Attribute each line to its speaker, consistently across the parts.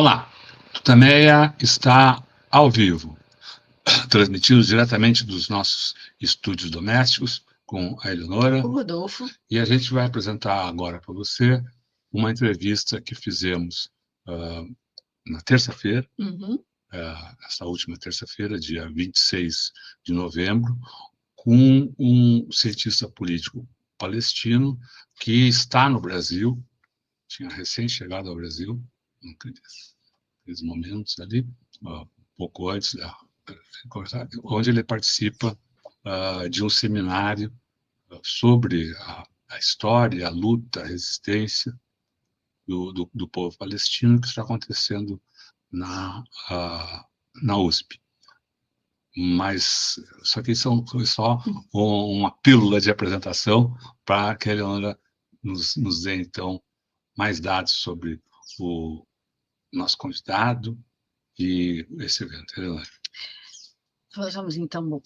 Speaker 1: Olá, Tutameia está ao vivo, transmitindo diretamente dos nossos estúdios domésticos com a Eleonora.
Speaker 2: O Rodolfo.
Speaker 1: E a gente vai apresentar agora para você uma entrevista que fizemos na terça-feira, essa última terça-feira, dia 26 de novembro, com um cientista político palestino que está no Brasil, tinha recém-chegado ao Brasil, naqueles momentos ali, pouco antes, onde ele participa de um seminário sobre a história, a luta, a resistência do povo palestino que está acontecendo na USP. Mas só que isso foi só uma pílula de apresentação para que a Eleonora nos dê, então, mais dados sobre o nosso convidado e esse evento. Eleonora.
Speaker 2: Vamos, então,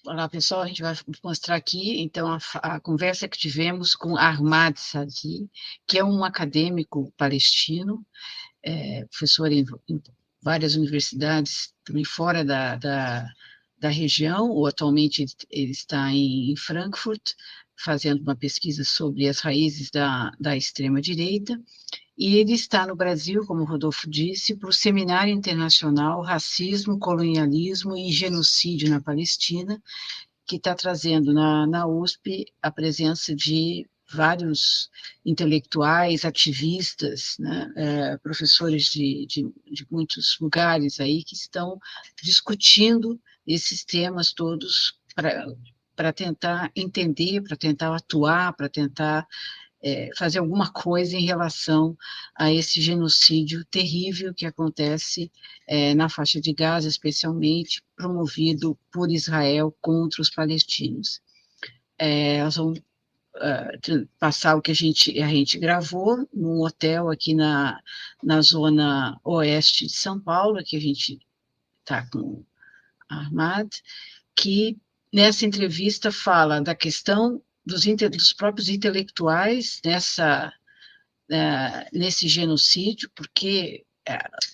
Speaker 2: olá, pessoal, a gente vai mostrar aqui, então, a conversa que tivemos com Ahmad Sadi, que é um acadêmico palestino, professor em várias universidades, também fora da região, ou atualmente ele está em Frankfurt, fazendo uma pesquisa sobre as raízes da extrema-direita, e ele está no Brasil, como o Rodolfo disse, para o Seminário Internacional Racismo, Colonialismo e Genocídio na Palestina, que está trazendo na USP a presença de vários intelectuais, ativistas, né, professores de muitos lugares aí que estão discutindo esses temas todos para tentar entender, para tentar atuar, para tentar fazer alguma coisa em relação a esse genocídio terrível que acontece na faixa de Gaza, especialmente promovido por Israel contra os palestinos. Nós vamos passar o que a gente gravou num hotel aqui na zona oeste de São Paulo, que a gente está com a Ahmad, que nessa entrevista fala da questão dos próprios intelectuais nesse genocídio, porque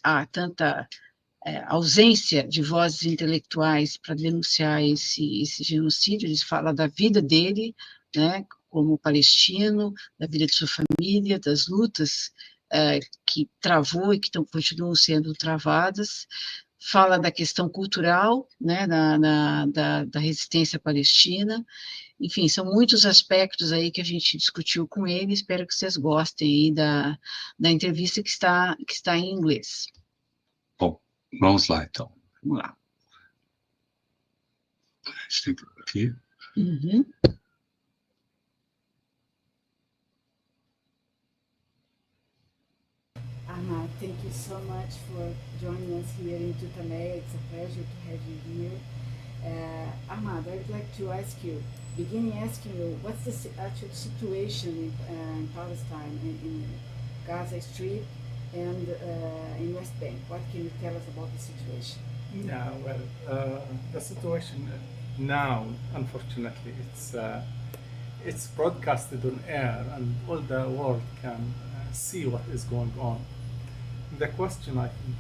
Speaker 2: há tanta ausência de vozes intelectuais para denunciar esse genocídio. Eles falam da vida dele, né, como palestino, da vida de sua família, das lutas que travou e que continuam sendo travadas. Fala da questão cultural, né, da resistência palestina. Enfim, são muitos aspectos aí que a gente discutiu com ele. Espero que vocês gostem aí da entrevista que está em inglês.
Speaker 1: Bom, vamos lá, então. Vamos lá. A gente tem tudo aqui.
Speaker 3: Ahmad, thank you so much for joining us here in Tutameia. It's a pleasure to have you here. Ahmad, I would like to begin asking you, what's the actual situation in Palestine, in Gaza Strip and in West Bank? What can you tell us about the situation?
Speaker 4: Yeah, well, the situation now, unfortunately, it's broadcasted on air and all the world can see what is going on. The question, I think,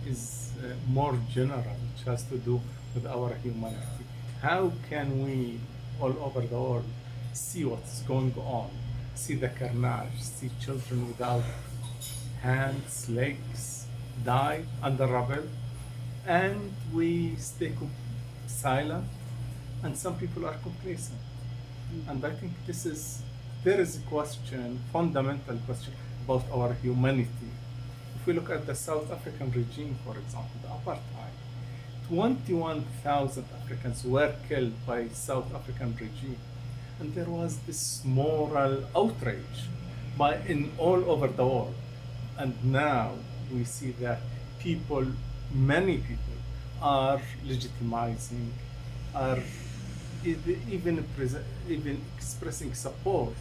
Speaker 4: is more general, which has to do with our humanity. How can we, all over the world, see what's going on, see the carnage, see children without hands, legs, die under rubble, and we stay silent, and some people are complacent. And I think there is a question, fundamental question about our humanity. If we look at the South African regime, for example, the apartheid, 21,000 Africans were killed by South African regime. And there was this moral outrage in all over the world. And now we see that many people are legitimizing, are even expressing support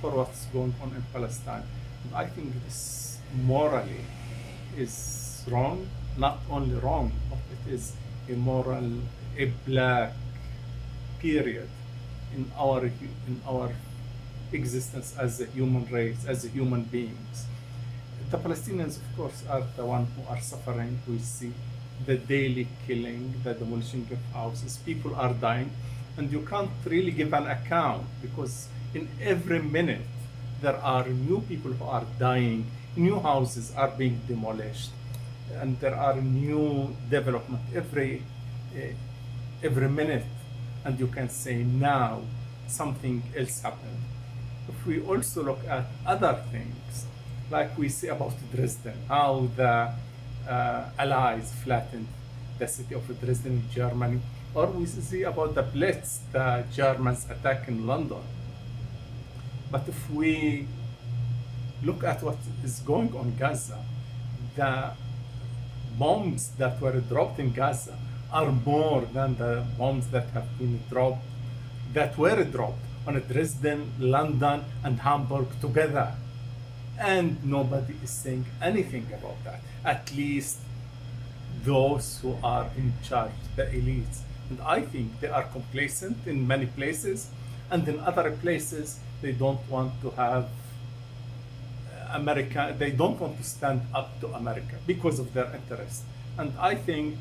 Speaker 4: for what's going on in Palestine. And I think this morally is wrong, not only wrong, but it is immoral, a black period in our existence as a human race, as human beings. The Palestinians, of course, are the ones who are suffering. We see the daily killing, the demolishing of houses. People are dying, and you can't really give an account because in every minute there are new people who are dying, new houses are being demolished, and there are new development every minute, and you can say now something else happened. If we also look at other things, like we see about Dresden, how the Allies flattened the city of Dresden in Germany, or we see about the Blitz, the Germans attack in London. But if we look at what is going on in Gaza, the bombs that were dropped in Gaza are more than the bombs that have been dropped, that were dropped on Dresden, London, and Hamburg together. And nobody is saying anything about that. At least those who are in charge, the elites. And I think they are complacent in many places, and in other places they don't want to have America, they don't want to stand up to America because of their interest. And I think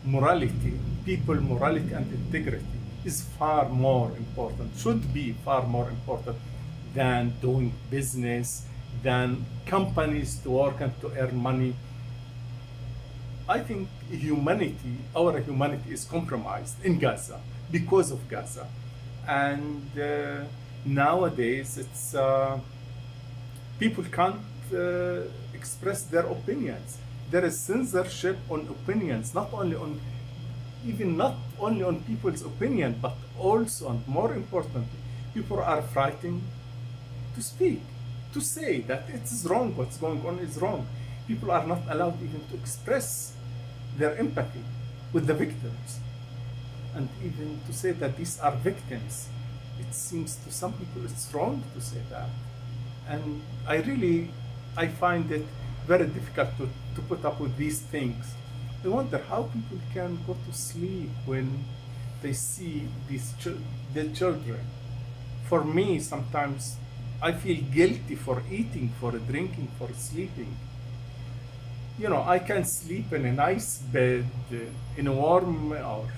Speaker 4: morality, people morality and integrity is far more important, should be far more important than doing business, than companies to work and to earn money. I think humanity, our humanity is compromised in Gaza because of Gaza. And nowadays it's people can't express their opinions. There is censorship on opinions, not only on people's opinion, but also, and more importantly, people are frightened to speak, to say that it is wrong, what's going on is wrong. People are not allowed even to express their empathy with the victims, and even to say that these are victims. It seems to some people it's wrong to say that. And I find it very difficult to put up with these things. I wonder how people can go to sleep when they see their children. For me, sometimes I feel guilty for eating, for drinking, for sleeping. You know, I can sleep in a nice bed, in a warm or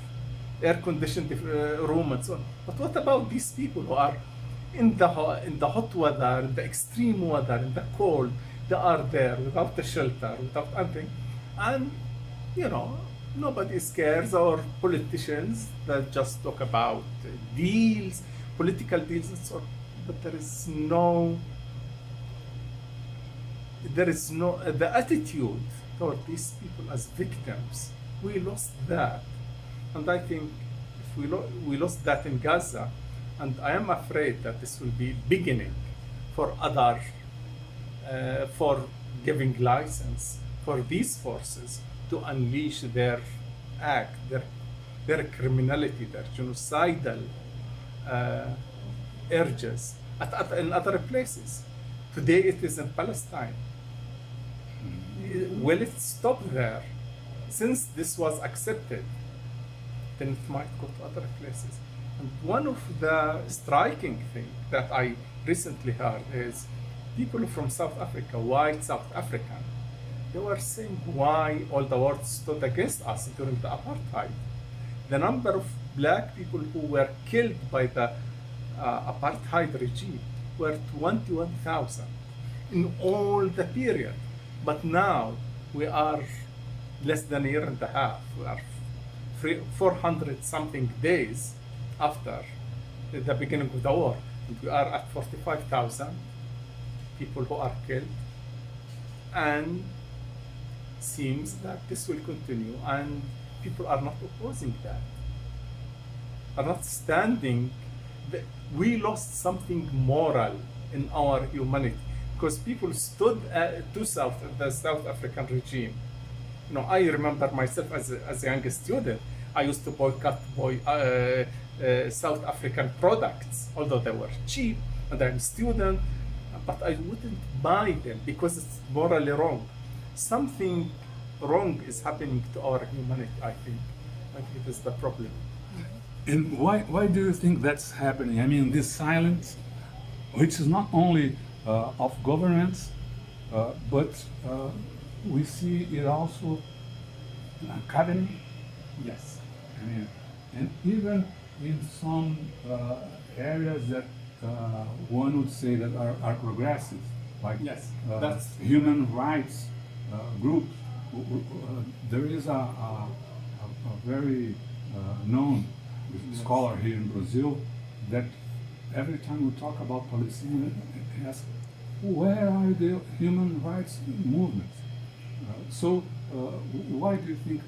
Speaker 4: air-conditioned room and so on. But what about these people who are in the hot weather, in the extreme weather, in the cold? They are there without a shelter, without anything. And, you know, nobody cares, or politicians that just talk about deals, political deals and so on. But there is no, the attitude toward these people as victims. We lost that. And I think if we lost that in Gaza, and I am afraid that this will be beginning for other, for giving license for these forces to unleash their act, their criminality, their genocidal urges in other places. Today it is in Palestine. Will it stop there? Since this was accepted, then it might go to other places. And one of the striking things that I recently heard is people from South Africa, white South African, they were saying why all the world stood against us during the apartheid. The number of black people who were killed by the apartheid regime were 21,000 in all the period. But now we are less than a year and a half. We are 400 something days after the beginning of the war. And we are at 45,000 people who are killed. And seems that this will continue, and people are not opposing that, are not standing. We lost something moral in our humanity because people stood to the South African regime. You know, I remember myself as a young student, I used to boycott South African products, although they were cheap, and I'm a student, but I wouldn't buy them because it's morally wrong. Something wrong is happening to our humanity, I think. I think it is the problem.
Speaker 1: And why do you think that's happening? I mean, this silence, which is not only of governments,
Speaker 5: but we see it also in academy.
Speaker 4: Yes.
Speaker 5: And even in some areas that one would say that are progressive, like
Speaker 4: Yes, that's
Speaker 5: human rights groups. There is a very known scholar here in Brazil that every time we talk about Palestinians, he asks, where are the human rights movements? So why do you think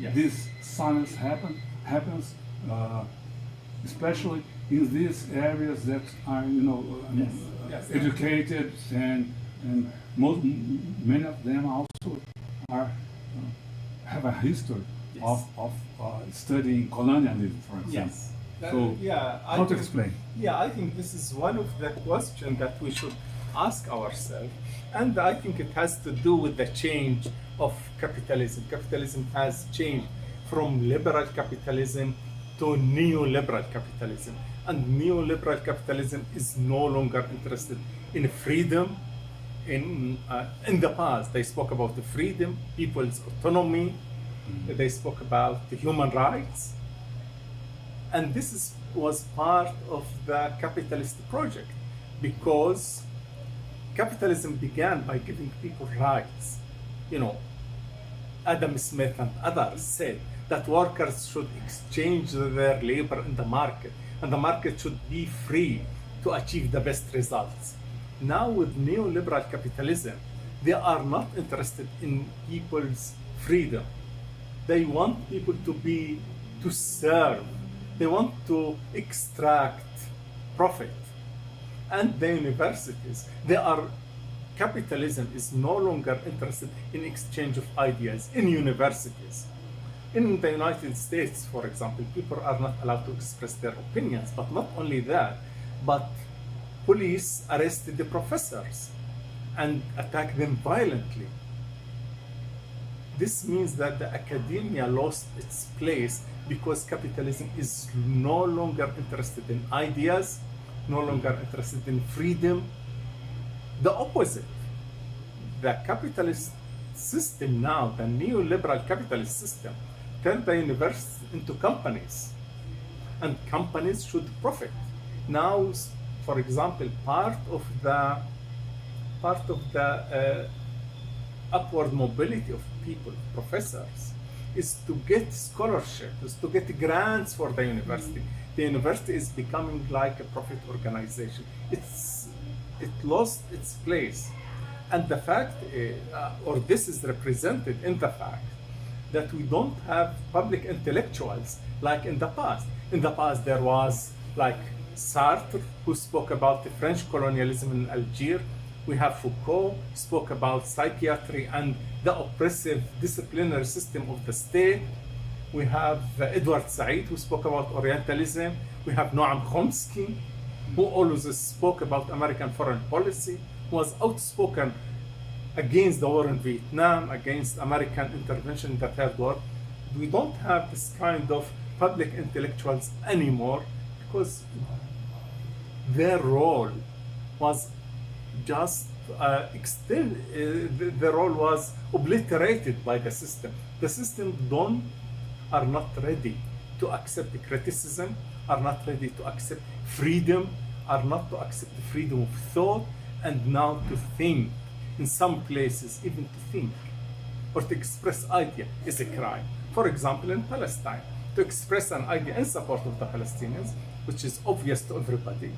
Speaker 4: Yes.
Speaker 5: this silence happens, especially in these areas that are,
Speaker 4: Yes.
Speaker 5: educated and many of them also are have a history
Speaker 4: Yes.
Speaker 5: of studying colonialism, for example.
Speaker 4: Yes.
Speaker 5: So how to explain?
Speaker 4: Yeah, I think this is one of the questions that we should ask ourselves. And I think it has to do with the change of capitalism. Capitalism has changed from liberal capitalism to neoliberal capitalism. And neoliberal capitalism is no longer interested in freedom. In the past, they spoke about the freedom, people's autonomy, they spoke about the human rights. And this was part of the capitalist project, because capitalism began by giving people rights. Adam Smith and others said that workers should exchange their labor in the market, and the market should be free to achieve the best results. Now with neoliberal capitalism, they are not interested in people's freedom. They want people to serve. They want to extract profit. And the universities, capitalism is no longer interested in exchange of ideas in universities. In the United States, for example, people are not allowed to express their opinions, but not only that, but police arrested the professors and attacked them violently. This means that the academia lost its place because capitalism is no longer interested in ideas, no longer interested in freedom. The opposite. The capitalist system now, the neoliberal capitalist system, turned the universities into companies, and companies should profit. Now, for example, part of the upward mobility of people, professors, is to get scholarships, is to get grants for the university. The university is becoming like a profit organization. It lost its place. And the fact, or this is represented in the fact, that we don't have public intellectuals like in the past. In the past, there was like Sartre, who spoke about the French colonialism in Algeria. We have Foucault, spoke about psychiatry and the oppressive disciplinary system of the state. We have Edward Said, who spoke about Orientalism. We have Noam Chomsky, who always spoke about American foreign policy, who was outspoken against the war in Vietnam, against American intervention in the Third World. We don't have this kind of public intellectuals anymore because their role was just the role was obliterated by the system. The system are not ready to accept criticism, are not ready to accept freedom, are not to accept the freedom of thought, and now to think. In some places, even to think or to express idea is a crime. For example, in Palestine, to express an idea in support of the Palestinians, which is obvious to everybody,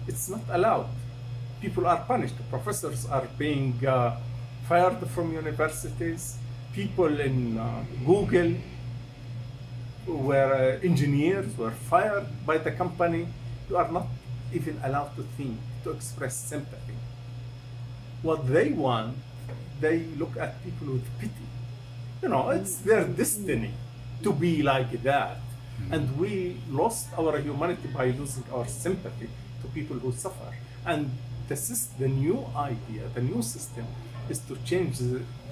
Speaker 4: it's not allowed. People are punished. Professors are being fired from universities. People in Google engineers were fired by the company. You are not even allowed to think, to express sympathy. What they want, they look at people with pity. It's their destiny to be like that. And we lost our humanity by losing our sympathy to people who suffer. And the new idea, the new system, is to change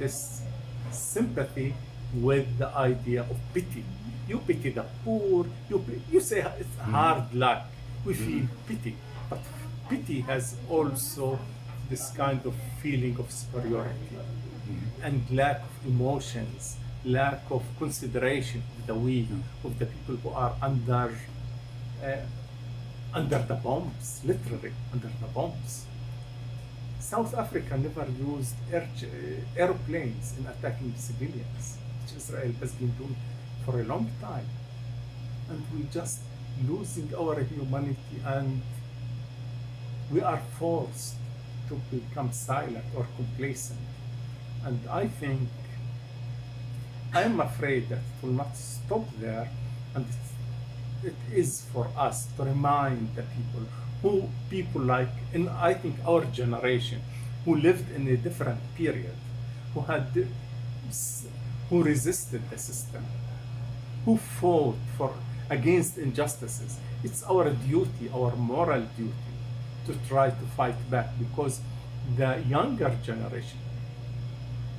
Speaker 4: this sympathy with the idea of pity. You pity the poor, you say it's hard luck. We feel pity, but pity has also this kind of feeling of superiority and lack of emotions, lack of consideration of the weak, of the people who are under the bombs, literally under the bombs. South Africa never used airplanes in attacking civilians, which Israel has been doing for a long time. And we just losing our humanity, and we are forced to become silent or complacent. And I think, I am afraid that it will not stop there, and it is for us to remind the people like, in I think our generation, who lived in a different period, who resisted the system, who fought against injustices. It's our duty, our moral duty, to try to fight back, because the younger generation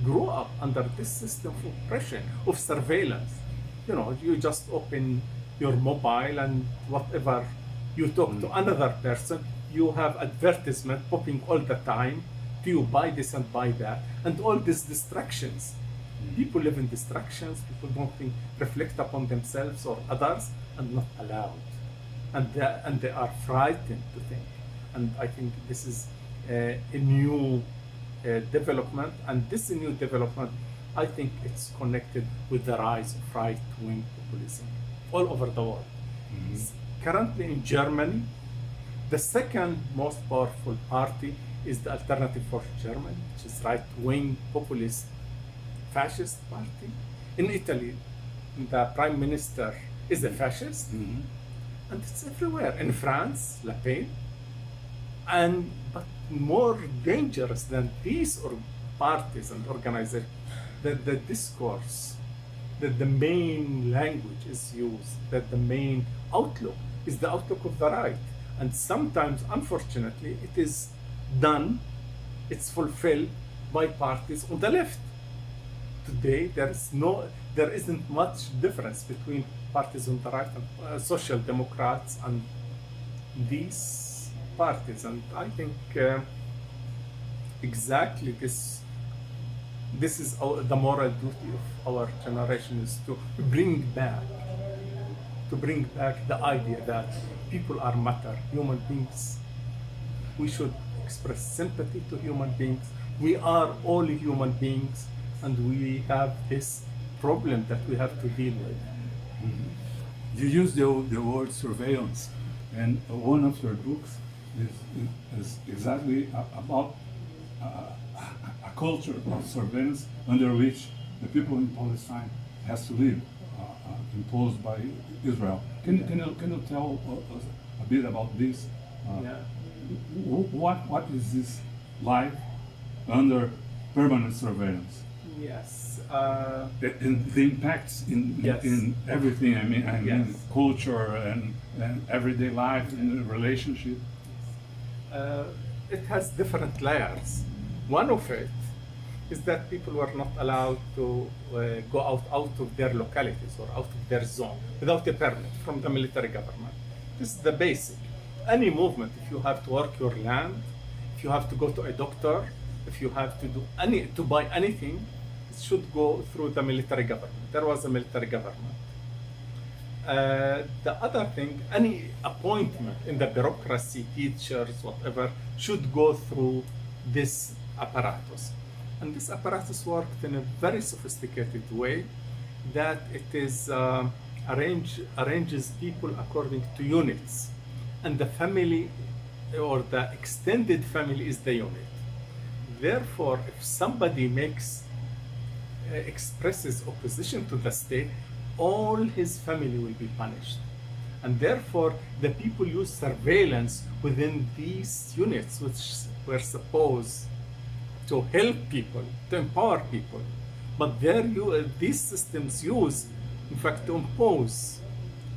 Speaker 4: grew up under this system of oppression, of surveillance. You know, you just open your mobile, and whatever you talk to another person, you have advertisement popping all the time to you, buy this and buy that, and all these distractions. People live in distractions. People don't reflect upon themselves or others, and not allowed, and they are frightened to think. And I think this is a new development, and this new development, I think it's connected with the rise of right-wing populism all over the world. Currently in Germany, the second most powerful party is the Alternative for Germany, which is right-wing populist fascist party. In Italy, the prime minister is a fascist, and it's everywhere. In France, Le Pen. But more dangerous than these parties and organizations, the discourse, that the main language is used, that the main outlook is the outlook of the right. And sometimes, unfortunately, it is done, it's fulfilled by parties on the left. Today, there isn't much difference between parties on the right and social democrats and these parties. And I think exactly this is the moral duty of our generation, is to bring back the idea that people are matter, human beings. We should express sympathy to human beings. We are all human beings, and we have this problem that we have to deal with.
Speaker 5: You use the word surveillance, and one of your books is exactly about a culture of surveillance under which the people in Palestine has to live, imposed by Israel. Can you tell us a bit about this? What is this life under permanent surveillance?
Speaker 4: Yes.
Speaker 5: And the impacts in everything. I mean culture and everyday life and relationship.
Speaker 4: It has different layers. One of it is that people were not allowed to go out of their localities or out of their zone without a permit from the military government. This is the basic. Any movement, if you have to work your land, if you have to go to a doctor, if you have to buy anything, it should go through the military government. There was a military government. The other thing, any appointment in the bureaucracy, teachers, whatever, should go through this apparatus. And this apparatus worked in a very sophisticated way, that it is arranges people according to units. And the family, or the extended family, is the unit. Therefore, if somebody expresses opposition to the state, all his family will be punished. And therefore, the people use surveillance within these units, which were supposed to help people, to empower people. But these systems use, in fact, to impose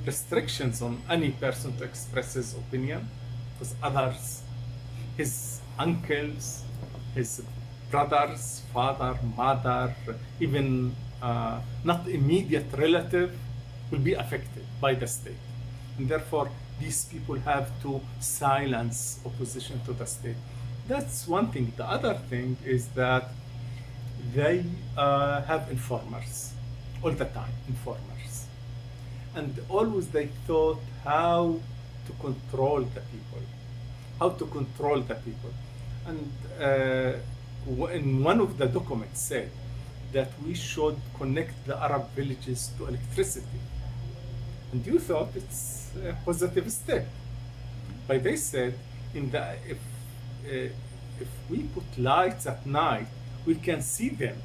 Speaker 4: restrictions on any person to express his opinion, because others, his uncles, his brothers, father, mother, even not immediate relative, will be affected by the state. And therefore, these people have to silence opposition to the state. That's one thing. The other thing is that they have informers all the time, informers. And always they thought how to control the people, And in one of the documents said that we should connect the Arab villages to electricity. And you thought it's a positive step. But they said, if we put lights at night, we can see them.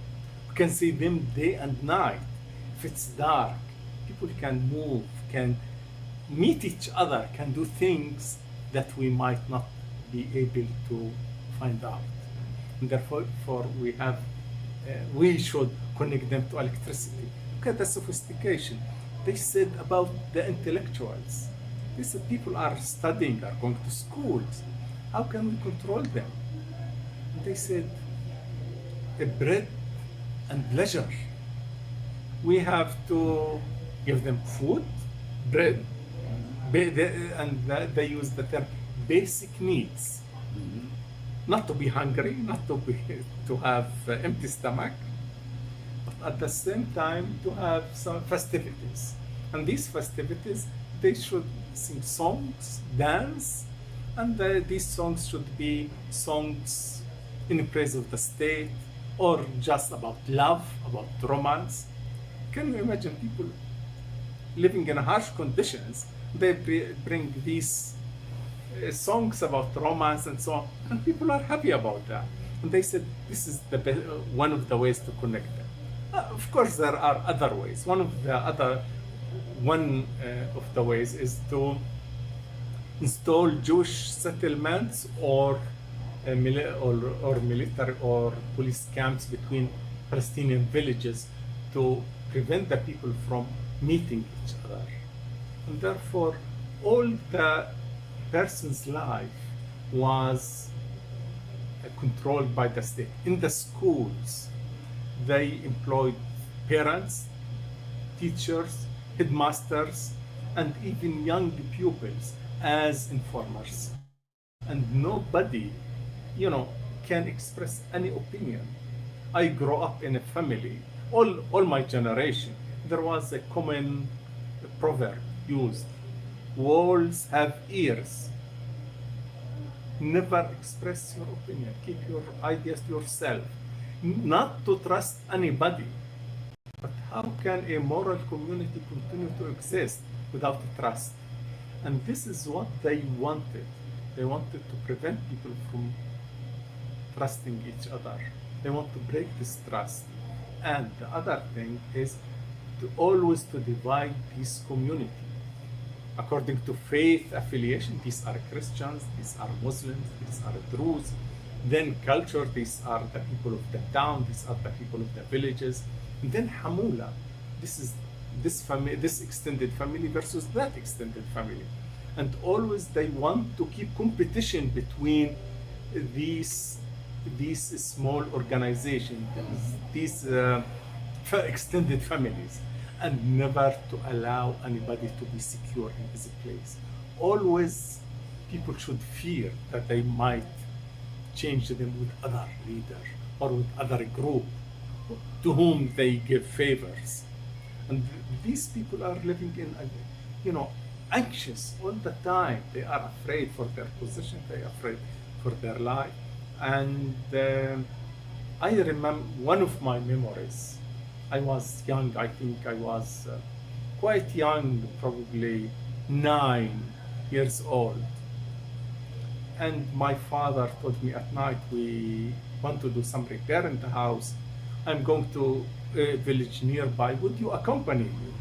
Speaker 4: We can see them day and night. If it's dark, people can move, can meet each other, can do things that we might not be able to find out. And therefore, we should connect them to electricity. Look at the sophistication. They said about the intellectuals. They said people are studying, are going to schools. How can we control them? And they said, bread and leisure. We have to give them food, bread, and they use the term basic needs. Not to be hungry, not to have empty stomach, but at the same time to have some festivities. And these festivities, they should sing songs, dance, and these songs should be songs in praise of the state or just about love, about romance. Can you imagine people living in harsh conditions? They bring these songs about romance and so on, and people are happy about that. And they said this is one of the ways to connect them. Of course, there are other ways. One of the ways is to install Jewish settlements or military or police camps between Palestinian villages to prevent the people from meeting each other. And therefore, all the person's life was controlled by the state. In the schools, they employed parents, teachers, headmasters, and even young pupils as informers. And nobody, can express any opinion. I grew up in a family, all my generation, there was a common proverb used: walls have ears. Never express your opinion. Keep your ideas to yourself. Not to trust anybody. But how can a moral community continue to exist without trust? And this is what they wanted. They wanted to prevent people from trusting each other. They want to break this trust. And the other thing is to always divide this community according to faith affiliation. These are Christians, these are Muslims, these are Druze. Then culture, these are the people of the town, these are the people of the villages. And then Hamula, this is this extended family versus that extended family. And always they want to keep competition between these small organizations, these extended families, and never to allow anybody to be secure in his place. Always people should fear that they might change them with other leader or with other group to whom they give favors. And these people are living in, anxious all the time. They are afraid for their position, they are afraid for their life. And I remember one of my memories. I was young, I think I was quite young, probably 9 years old. And my father told me at night, we want to do some repair in the house. I'm going to a village nearby, would you accompany me?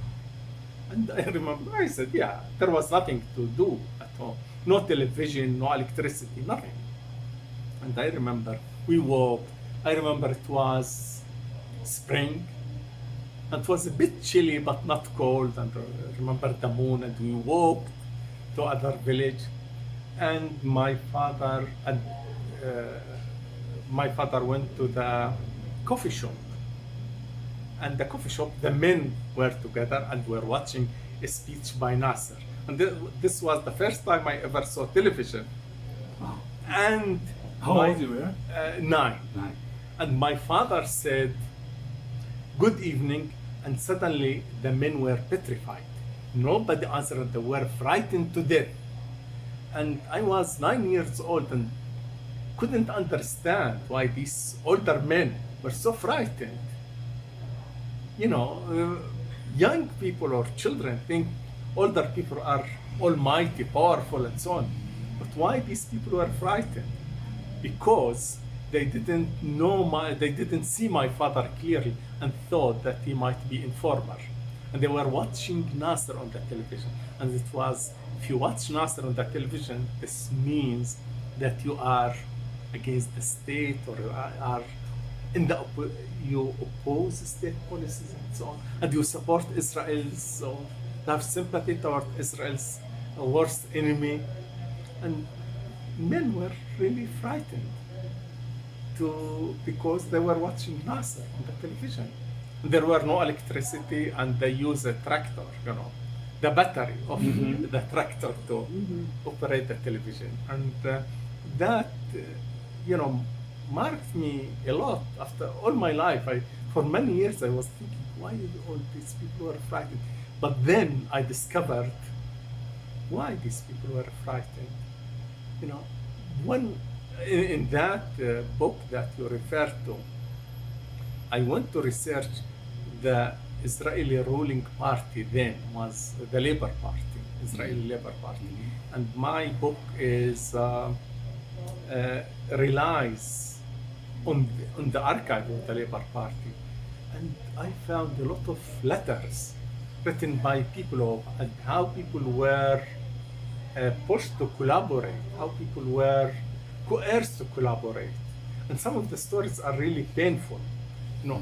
Speaker 4: And I remember, I said, yeah, there was nothing to do at home. No television, no electricity, nothing. And I remember we walked. I remember it was spring. It was a bit chilly, but not cold. And I remember the moon, and we walked to other village. And my father went to the coffee shop. And the coffee shop, the men were together and were watching a speech by Nasser. And this was the first time I ever saw television. And
Speaker 5: How old you were?
Speaker 4: 9.
Speaker 5: 9.
Speaker 4: And my father said, "Good evening," and suddenly the men were petrified. Nobody answered. They were frightened to death. And I was 9 years old and couldn't understand why these older men were so frightened. You know, young people or children think older people are almighty, powerful, and so on. But why these people were frightened? Because they didn't they didn't see my father clearly and thought that he might be informer. And they were watching Nasser on the television. And it was, if you watch Nasser on the television, this means that you are against the state, or you are in the you oppose state policies and so on, and you support Israel's, or have sympathy toward Israel's worst enemy. And men were really frightened because they were watching Nasser on the television. There were no electricity, and they use a tractor, the battery of the tractor to operate the television. And that, marked me a lot. After all my life, for many years I was thinking, why all these people were frightened? But then I discovered why these people were frightened. In that book that you referred to, I went to research the Israeli ruling party then was the Labour Party, Israeli Labour Party. And my book relies on the archive of the Labour Party. And I found a lot of letters written by people and how people were pushed to collaborate, how people were coerced to collaborate. And some of the stories are really painful.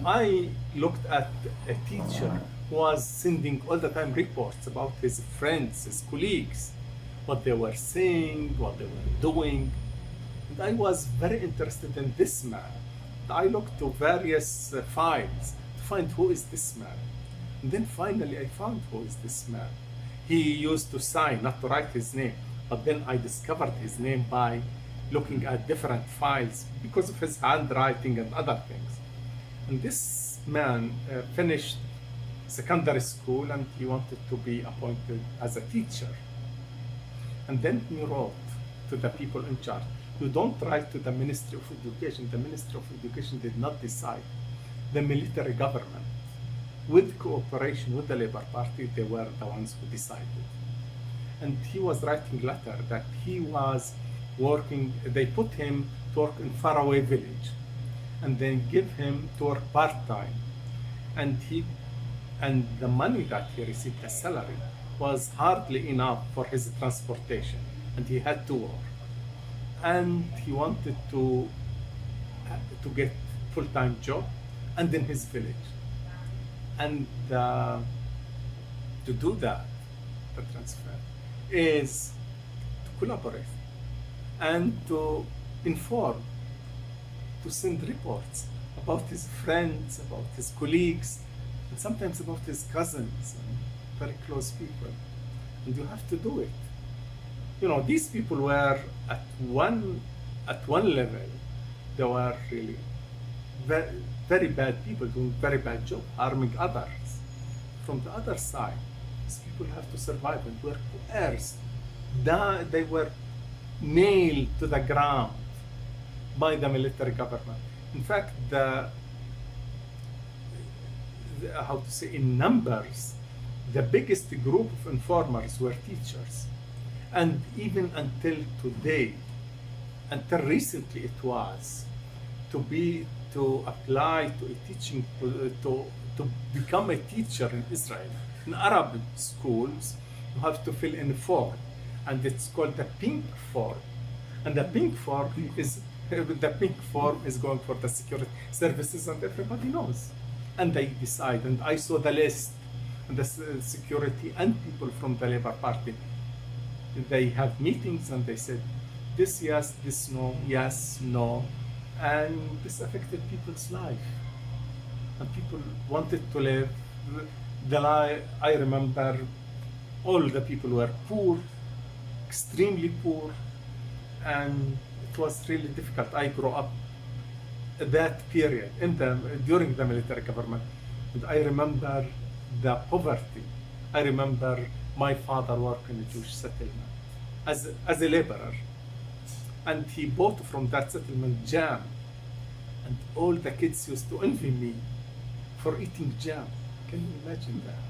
Speaker 4: I looked at a teacher who was sending all the time reports about his friends, his colleagues, what they were saying, what they were doing. And I was very interested in this man. I looked to various files to find who is this man. And then finally I found who is this man. He used to sign, not to write his name, but then I discovered his name by looking at different files because of his handwriting and other things. And this man finished secondary school and he wanted to be appointed as a teacher. And then he wrote to the people in charge, you don't write to the Ministry of Education. The Ministry of Education did not decide. The military government, with cooperation with the Labour Party, they were the ones who decided. And he was writing a letter that he was working, they put him to work in faraway village and then give him to work part-time. And the money that he received, the salary, was hardly enough for his transportation, and he had to work. And he wanted to get full-time job and in his village. And to do that, the transfer, is to collaborate and to inform, to send reports about his friends, about his colleagues, and sometimes about his cousins and very close people. And you have to do it. These people were at one level, they were really very, very bad people doing very bad job, harming others. From the other side, these people have to survive and were coerced. They were nailed to the ground by the military government. In fact, in numbers, the biggest group of informers were teachers. And even until today, until recently it was, to apply to a teaching, to become a teacher in Israel. In Arab schools, you have to fill in a form, and it's called the pink form. And the pink form is going for the security services, and everybody knows. And they decide, and I saw the list, and the security and people from the Labour Party. They have meetings and they said, this yes, this no, yes, no. And this affected people's life. And people wanted to live the life. I remember all the people were poor, extremely poor, and it it was really difficult. I grew up that period during the military government, and I remember the poverty. I remember my father worked in a Jewish settlement as a laborer, and he bought from that settlement jam, and all the kids used to envy me for eating jam. Can you imagine that?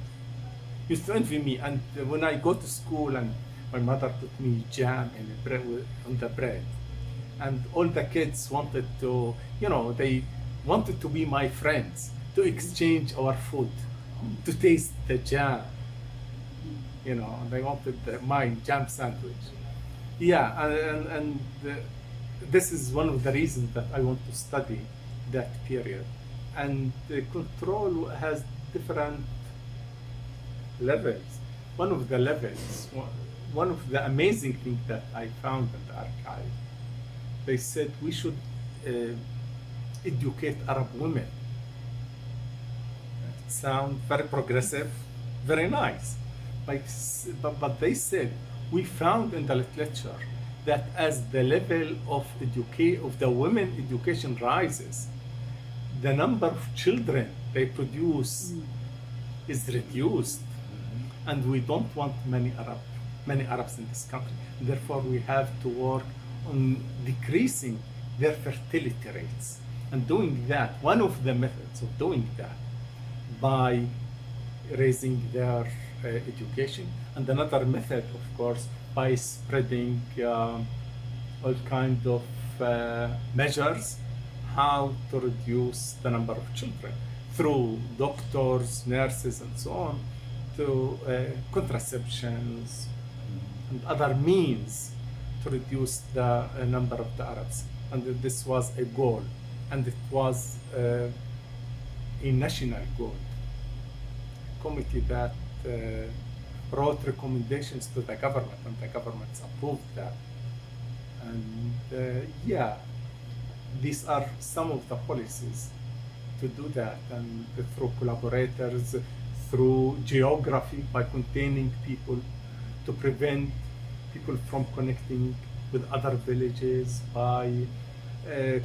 Speaker 4: Used to envy me, and when I go to school and my mother put me jam in the bread, on the bread, and all the kids wanted to, they wanted to be my friends, to exchange our food, to taste the jam. They wanted my jam sandwich. Yeah, and this is one of the reasons that I want to study that period. And the control has different levels. One of the levels, one of the amazing things that I found in the archive, they said we should educate Arab women. It sounds very progressive, very nice. But they said, we found in the literature that as the level of the women education rises, the number of children they produce is reduced. And we don't want many Arabs in this country. Therefore, we have to work on decreasing their fertility rates. And doing that, one of the methods of doing that, by raising their education, and another method, of course, by spreading all kinds of measures how to reduce the number of children through doctors, nurses, and so on, to contraceptions and other means to reduce the number of the Arabs. And this was a goal, and it was a national goal. A committee that wrote recommendations to the government, and the government approved that. And these are some of the policies to do that, and through collaborators, through geography, by containing people, to prevent people from connecting with other villages, by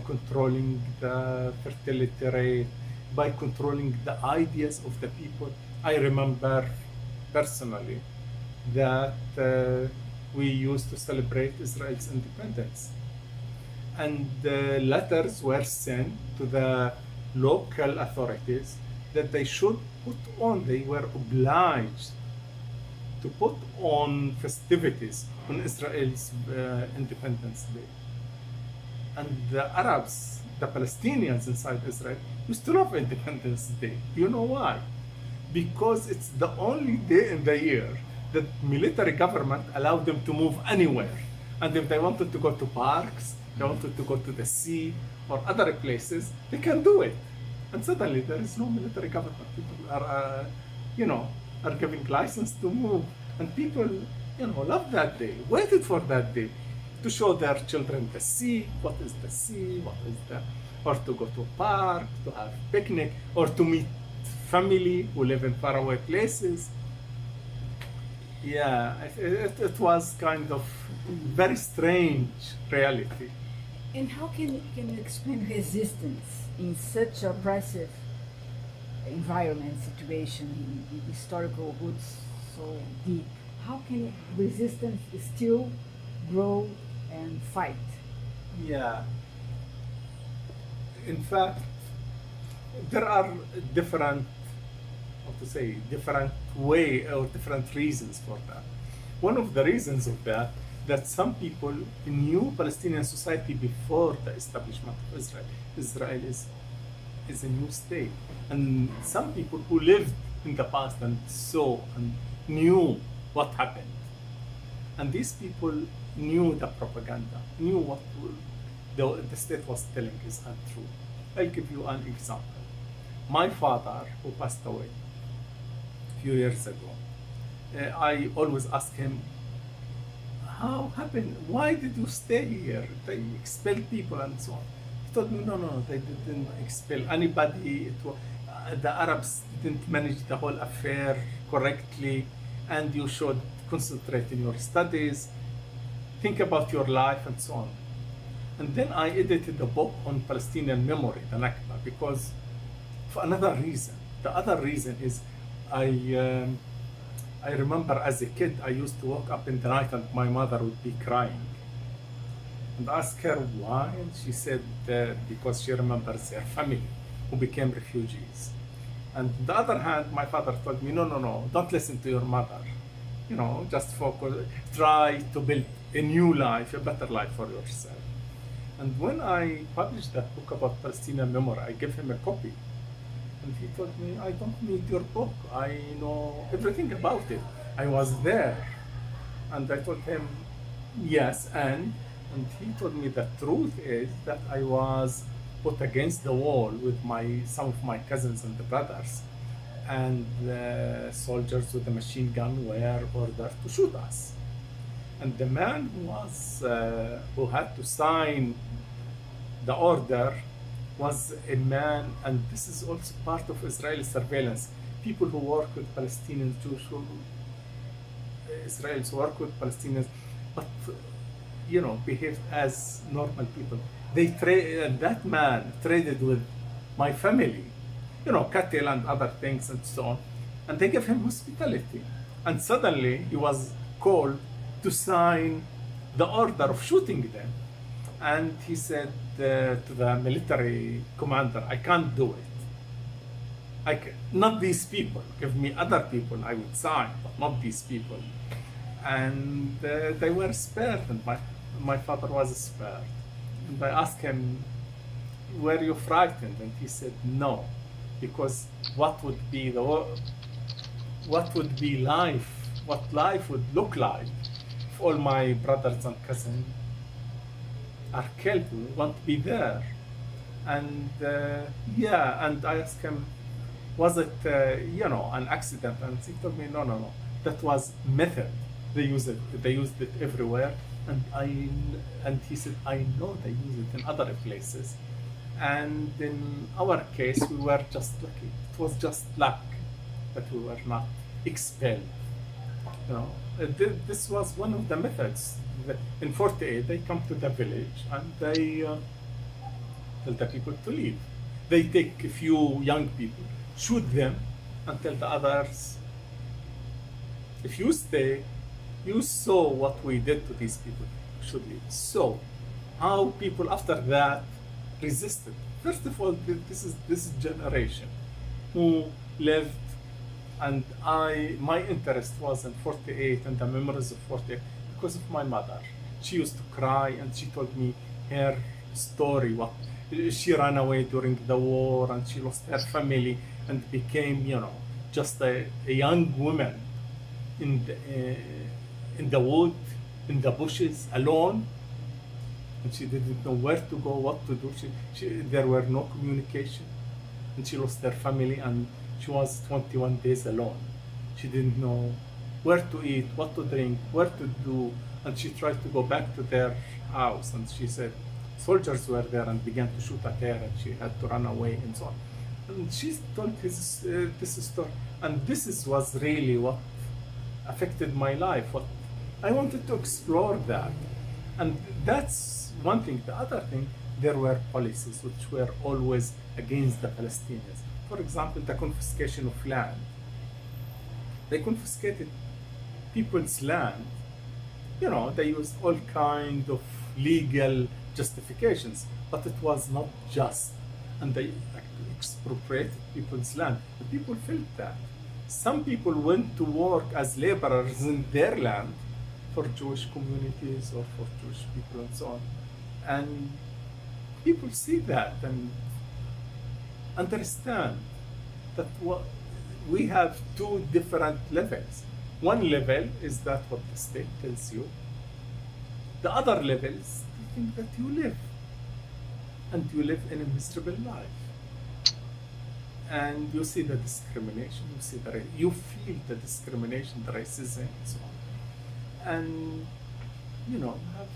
Speaker 4: controlling the fertility rate, by controlling the ideas of the people. I remember personally that we used to celebrate Israel's independence, and letters were sent to the local authorities that they should they were obliged to put on festivities on Israel's Independence Day. And the Arabs, the Palestinians inside Israel, used to love Independence Day. You know why? Because it's the only day in the year that military government allowed them to move anywhere. And if they wanted to go to parks, they wanted to go to the sea or other places, they can do it. And suddenly there is no military government. People are, are giving license to move. And people, love that day, waited for that day to show their children the sea. What is the sea? Or to go to a park, to have a picnic, or to meet family who live in faraway places. Yeah, it was kind of very strange reality.
Speaker 3: And how can you explain resistance in such oppressive environment, situation, historical roots so deep? How can resistance still grow and fight?
Speaker 4: Yeah. In fact, there are different way or different reasons for that. One of the reasons of that some people knew Palestinian society before the establishment of Israel. Israel is a new state. And some people who lived in the past and saw and knew what happened. And these people knew the propaganda, knew what the state was telling is untrue. I'll give you an example. My father, who passed away a few years ago, I always ask him, how happened? Why did you stay here? They expelled people and so on. He told me, no, they didn't expel anybody. The Arabs didn't manage the whole affair correctly, and you should concentrate in your studies, think about your life, and so on. And then I edited a book on Palestinian memory, the Nakba, because for another reason. The other reason is I remember as a kid, I used to wake up in the night and my mother would be crying. And ask her why, and she said because she remembers her family who became refugees. And on the other hand, my father told me, no, don't listen to your mother. Just focus, try to build a new life, a better life for yourself. And when I published that book about Palestinian memory, I gave him a copy. And he told me, I don't need your book. I know everything about it. I was there. And I told him, yes, and he told me the truth is that I was put against the wall with some of my cousins and the brothers. And the soldiers with the machine gun were ordered to shoot us. And the man who had to sign the order was a man, and this is also part of Israeli surveillance. People who work with Palestinians, Jews who Israelis work with Palestinians, but behaved as normal people. That man traded with my family, cattle and other things and so on, and they gave him hospitality. And suddenly he was called to sign the order of shooting them. And he said to the military commander, I can't do it. Not these people. Give me other people, I would sign, but not these people. And they were spared, and my father was spared. And I asked him, were you frightened? And he said, no, because what would life would look like if all my brothers and cousins are killed? We won't be there. And and I asked him, was it an accident? And he told me, no, that was method. They used it everywhere. And he said, I know they use it in other places. And in our case, we were just lucky. It was just luck that we were not expelled. This was one of the methods. In 48, they come to the village and they tell the people to leave. They take a few young people, shoot them, and tell the others, if you stay, you saw what we did to these people, you should leave. So, how people after that resisted. First of all, this generation who lived, and my interest was in 48 and the memories of 48 because of my mother. She used to cry and she told me her story. She ran away during the war and she lost her family and became, just a young woman in the wood, in the bushes, alone. And she didn't know where to go, what to do. There were no communication. And she lost her family and she was 21 days alone. She didn't know where to eat, what to drink, where to do. And she tried to go back to their house. And she said soldiers were there and began to shoot at her and she had to run away and so on. And she told this story. And was really what affected my life. What I wanted to explore that. And that's one thing. The other thing, there were policies which were always against the Palestinians. For example, the confiscation of land. They confiscated people's land. They used all kinds of legal justifications, but it was not just. And they expropriated people's land. The people felt that. Some people went to work as laborers in their land for Jewish communities or for Jewish people and so on. And people see that and understand that we have two different levels. One level is that what the state tells you. The other level is the thing that you live. And you live in a miserable life. And you see the discrimination, you feel the discrimination, the racism, and so on. And, you have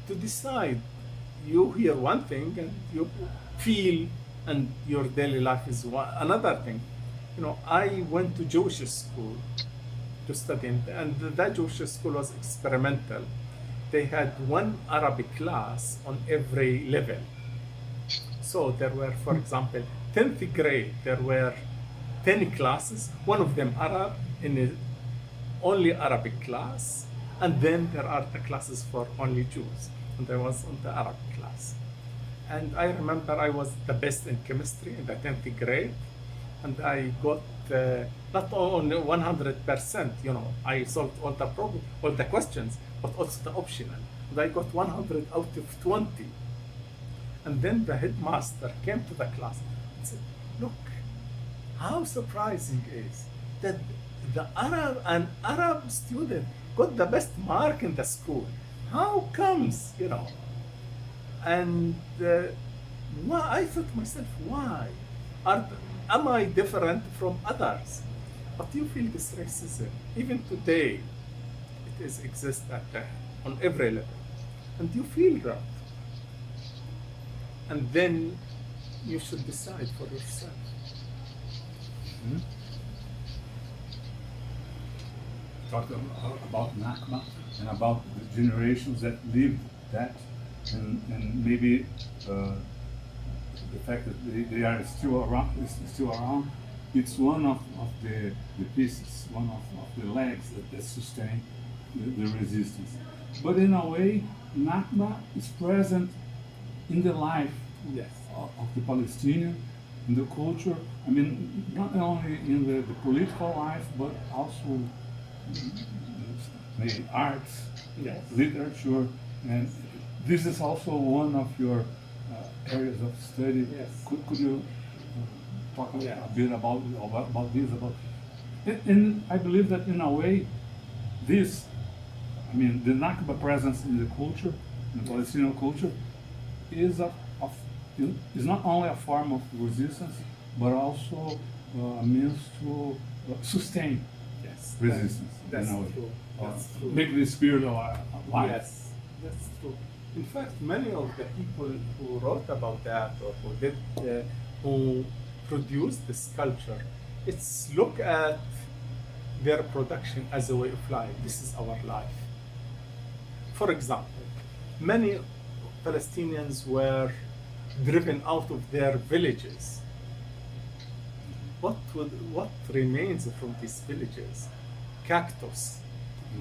Speaker 4: to decide. You hear one thing and you feel, and your daily life is another thing. I went to Jewish school to study, and that Jewish school was experimental. they had one Arabic class on every level. So there were, for example, 10th grade, there were 10 classes, one of them Arab, in a only Arabic class, and then there are the classes for only Jews, and I was on the Arabic class. And I remember I was the best in chemistry in the 10th grade, and I got not only 100%, you know, I solved all the problems, all the questions, but also the optional. And I got 100 out of 20. And then the headmaster came to the class and said, look, how surprising is that an Arab student got the best mark in the school. How comes, you know? And I thought to myself, why? Am I different from others? But you feel this racism. Even today, it exists on every level. And you feel that. And then you should decide for yourself.
Speaker 5: Mm-hmm. Talk about Nakba and about the generations that lived that, and maybe the fact that they are still around. It's one of the pieces, one of the legs that sustain the resistance. But in a way, Nakba is present in the life of the Palestinian, in the culture. I mean, not only in the political life, but also the arts, literature, and this is also one of your areas of study. Could you talk a bit about this? And I believe that in a way, this, I mean, the Nakba presence in the culture, in the Palestinian culture, is not only a form of resistance, but also a means to sustain resistance.
Speaker 4: That's
Speaker 5: in a way.
Speaker 4: true. That's true.
Speaker 5: Make the spirit alive.
Speaker 4: Yes, that's true. In fact, many of the people who wrote about that or who produced this culture, it's look at their production as a way of life. This is our life. For example, many Palestinians were driven out of their villages. What remains from these villages? Cactus.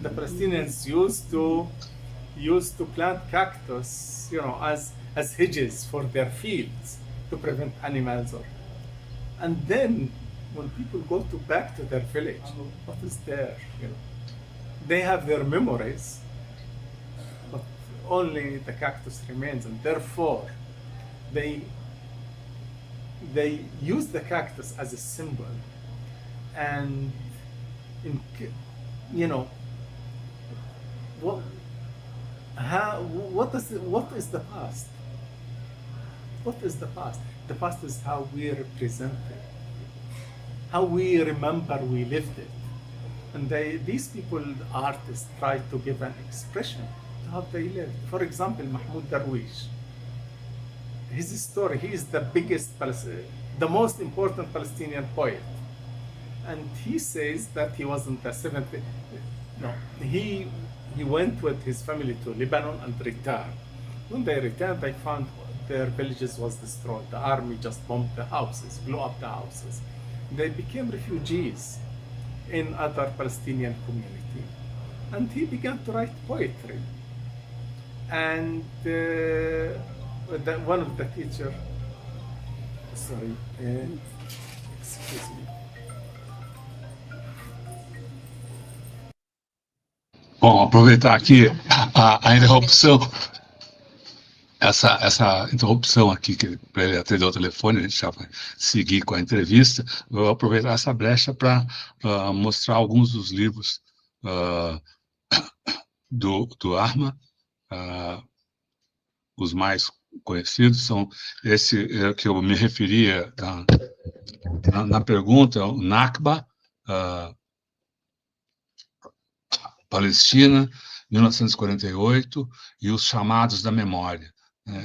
Speaker 4: The Palestinians used to plant cactus, you know, as hedges for their fields to prevent animals. And then when people go back to their village, what is there? You know, they have their memories, but only the cactus remains, and therefore they use the cactus as a symbol. And you know, what is the past? What is the past? The past is how we represent it, how we remember we lived it. And these people, artists, try to give an expression to how they lived. For example, Mahmoud Darwish, his story, he is the biggest, the most important Palestinian poet. And he says that he wasn't the seventh, no, he went with his family to Lebanon and returned. When they returned, they found their villages was destroyed. The army just bombed the houses, blew up the houses. They became refugees in other Palestinian community. And he began to write poetry. And one of the teachers, sorry, excuse me.
Speaker 1: Bom, aproveitar aqui a interrupção, essa interrupção aqui, que para ele atender o telefone, a gente já vai seguir com a entrevista. Eu vou aproveitar essa brecha para mostrar alguns dos livros do Arma. Os mais conhecidos são esse que eu me referia na pergunta, o Nakba, Palestina, 1948, e Os Chamados da Memória.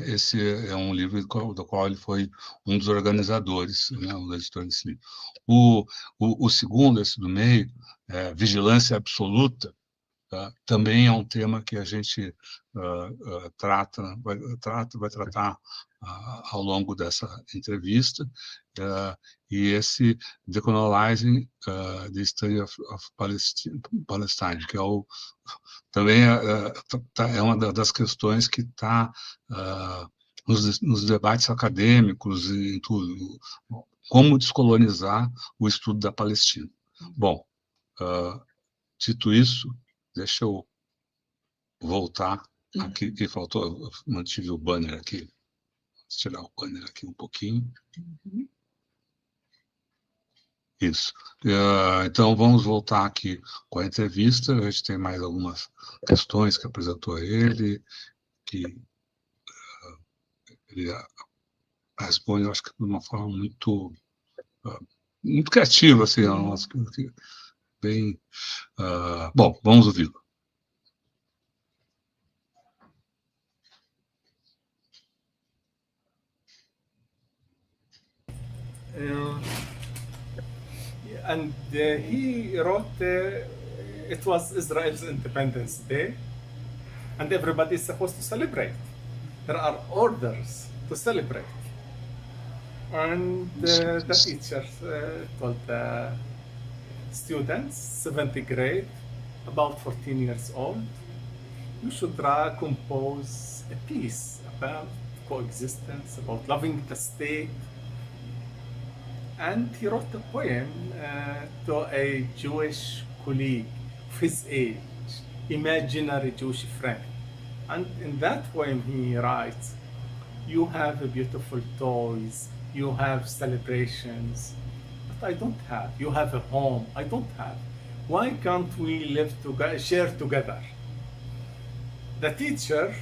Speaker 1: Esse é um livro do qual ele foi um dos organizadores, né, um dos editores desse livro. O segundo, esse do meio, Vigilância Absoluta, também é um tema que a gente vai tratar ao longo dessa entrevista, e esse Decolonizing the Study of Palestine, que também é uma das questões que está nos debates acadêmicos e em tudo, como descolonizar o estudo da Palestina. Bom, dito isso, deixa eu voltar aqui, que faltou, eu mantive o banner aqui, vou tirar o banner aqui um pouquinho. Isso. Então, vamos voltar aqui com a entrevista. A gente tem mais algumas questões que apresentou ele, que ele responde, eu acho que de uma forma muito criativa, assim, bem... bom, vamos ouvi-lo.
Speaker 4: And he wrote, it was Israel's Independence Day, and everybody is supposed to celebrate. There are orders to celebrate. And the teachers told the students, 7th grade, about 14 years old, you should compose a piece about coexistence, about loving the state. And he wrote a poem to a Jewish colleague of his age, imaginary Jewish friend. And in that poem he writes, you have beautiful toys, you have celebrations, but I don't have. You have a home, I don't have. Why can't we live together, share together? The teacher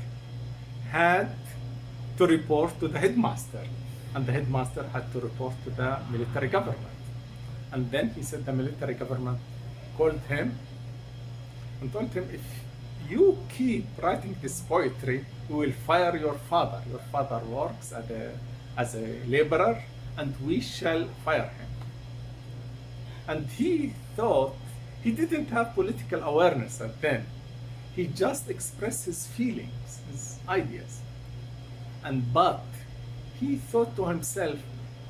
Speaker 4: had to report to the headmaster, and the headmaster had to report to the military government. And then he said the military government called him and told him, if you keep writing this poetry, we will fire your father. Your father works as a laborer, and we shall fire him. And he thought, he didn't have political awareness at then. He just expressed his feelings, his ideas. But he thought to himself,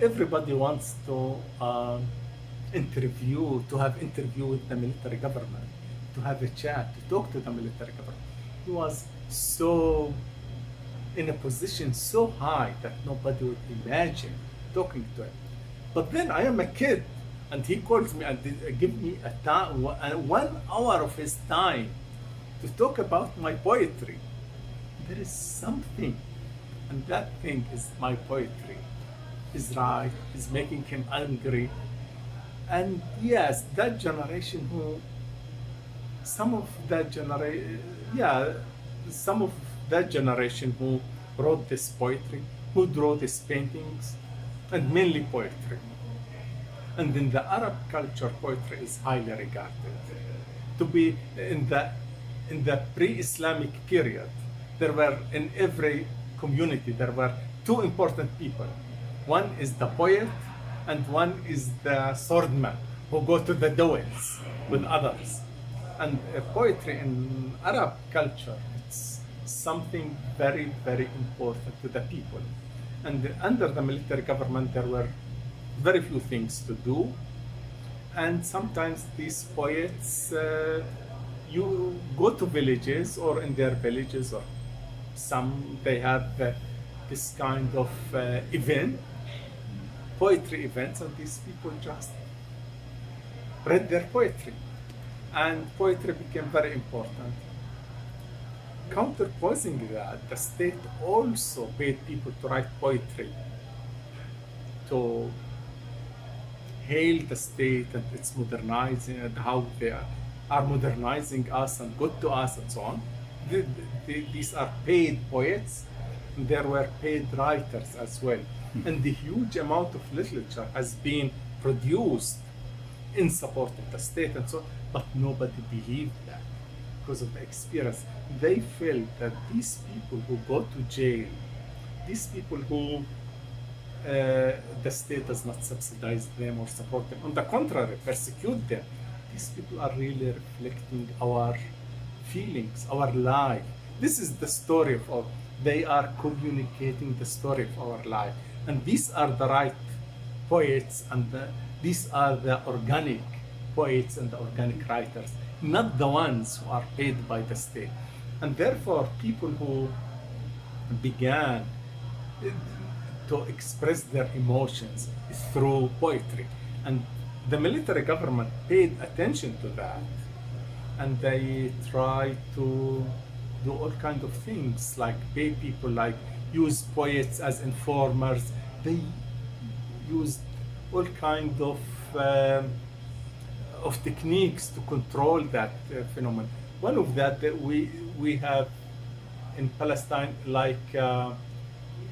Speaker 4: everybody wants to have interview with the military government, to have a chat, to talk to the military government. He was so in a position so high that nobody would imagine talking to him. But then I am a kid, and he calls me and give me 1 hour of his time to talk about my poetry. There is something, and that thing is my poetry. Is right, is making him angry. And yes, that generation some of that generation who wrote this poetry, who drew these paintings, and mainly poetry. And in the Arab culture, poetry is highly regarded. To be in the pre-Islamic period, there were in every community, there were 2 important people. One is the poet, and one is the swordman who go to the duels with others. And poetry in Arab culture, it's something very, very important to the people. And under the military government, there were very few things to do. And sometimes these poets, you go to villages, or in their villages, or they have this kind of poetry events, and these people just read their poetry. And poetry became very important. Counterposing that, the state also paid people to write poetry, to hail the state and its modernizing, and how they are modernizing us and good to us and so on. These are paid poets, and there were paid writers as well. And the huge amount of literature has been produced in support of the state and so on, but nobody believed that because of the experience. They felt that these people who go to jail, these people who the state does not subsidize them or support them, on the contrary, persecute them, these people are really reflecting our feelings, our life. This is the story of our, they are communicating the story of our life. And these are the right poets, and these are the organic poets and the organic writers, not the ones who are paid by the state. And therefore, people who began to express their emotions through poetry. And the military government paid attention to that. And they tried to do all kinds of things, like pay people, like use poets as informers. They used all kinds of techniques to control that phenomenon. One of that we have in Palestine, like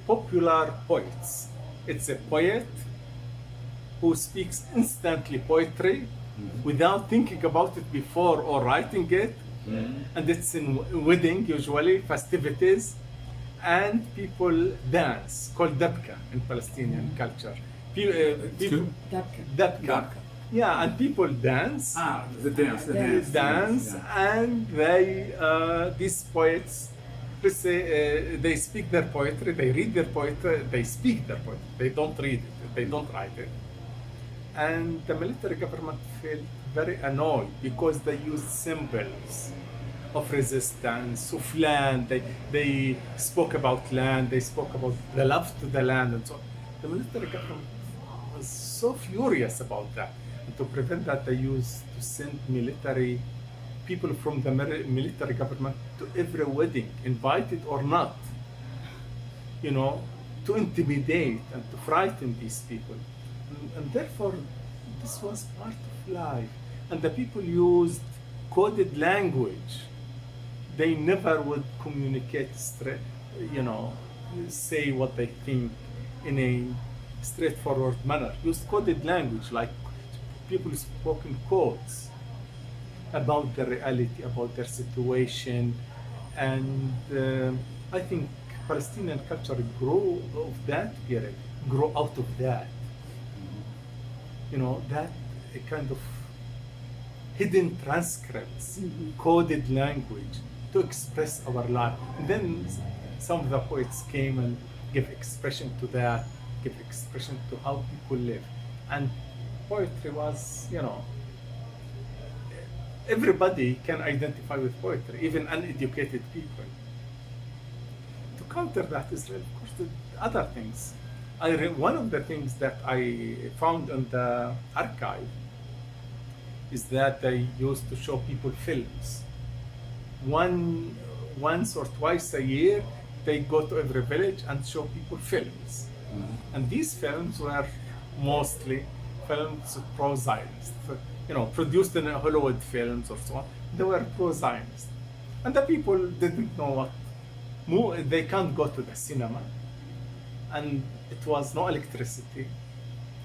Speaker 4: popular poets. It's a poet who speaks instantly poetry without thinking about it before or writing it. And it's in wedding, usually festivities, and people dance, called dabka in Palestinian culture. People, dabka. Yeah, and people dance.
Speaker 5: The dance.
Speaker 4: And they, these poets, let's say, they speak their poetry, they read their poetry, they speak their poetry. They don't read it, they don't write it. And the military government felt very annoyed because they used symbols of resistance, of land. They spoke about land, they spoke about the love to the land and so on. The military government was so furious about that. And to prevent that, they used to send military people from the military government to every wedding, invited or not, you know, to intimidate and to frighten these people. And therefore, this was part of life. And the people used coded language. They never would communicate straight, you know, say what they think in a straightforward manner. Used coded language, like people spoke in codes about the reality, about their situation. And I think Palestinian culture grew of that period, grew out of that. You know, that a kind of hidden transcripts, coded language to express our life. And then some of the poets came and gave expression to that, gave expression to how people live. And poetry was, you know, everybody can identify with poetry, even uneducated people. To counter that is, of course, the other things. One of the things that I found in the archive is that they used to show people films. Once or twice a year, they go to every village and show people films. And these films were mostly films pro-Zionist, you know, produced in Hollywood films or so on. They were pro-Zionist. And the people didn't know what, they can't go to the cinema. And it was no electricity.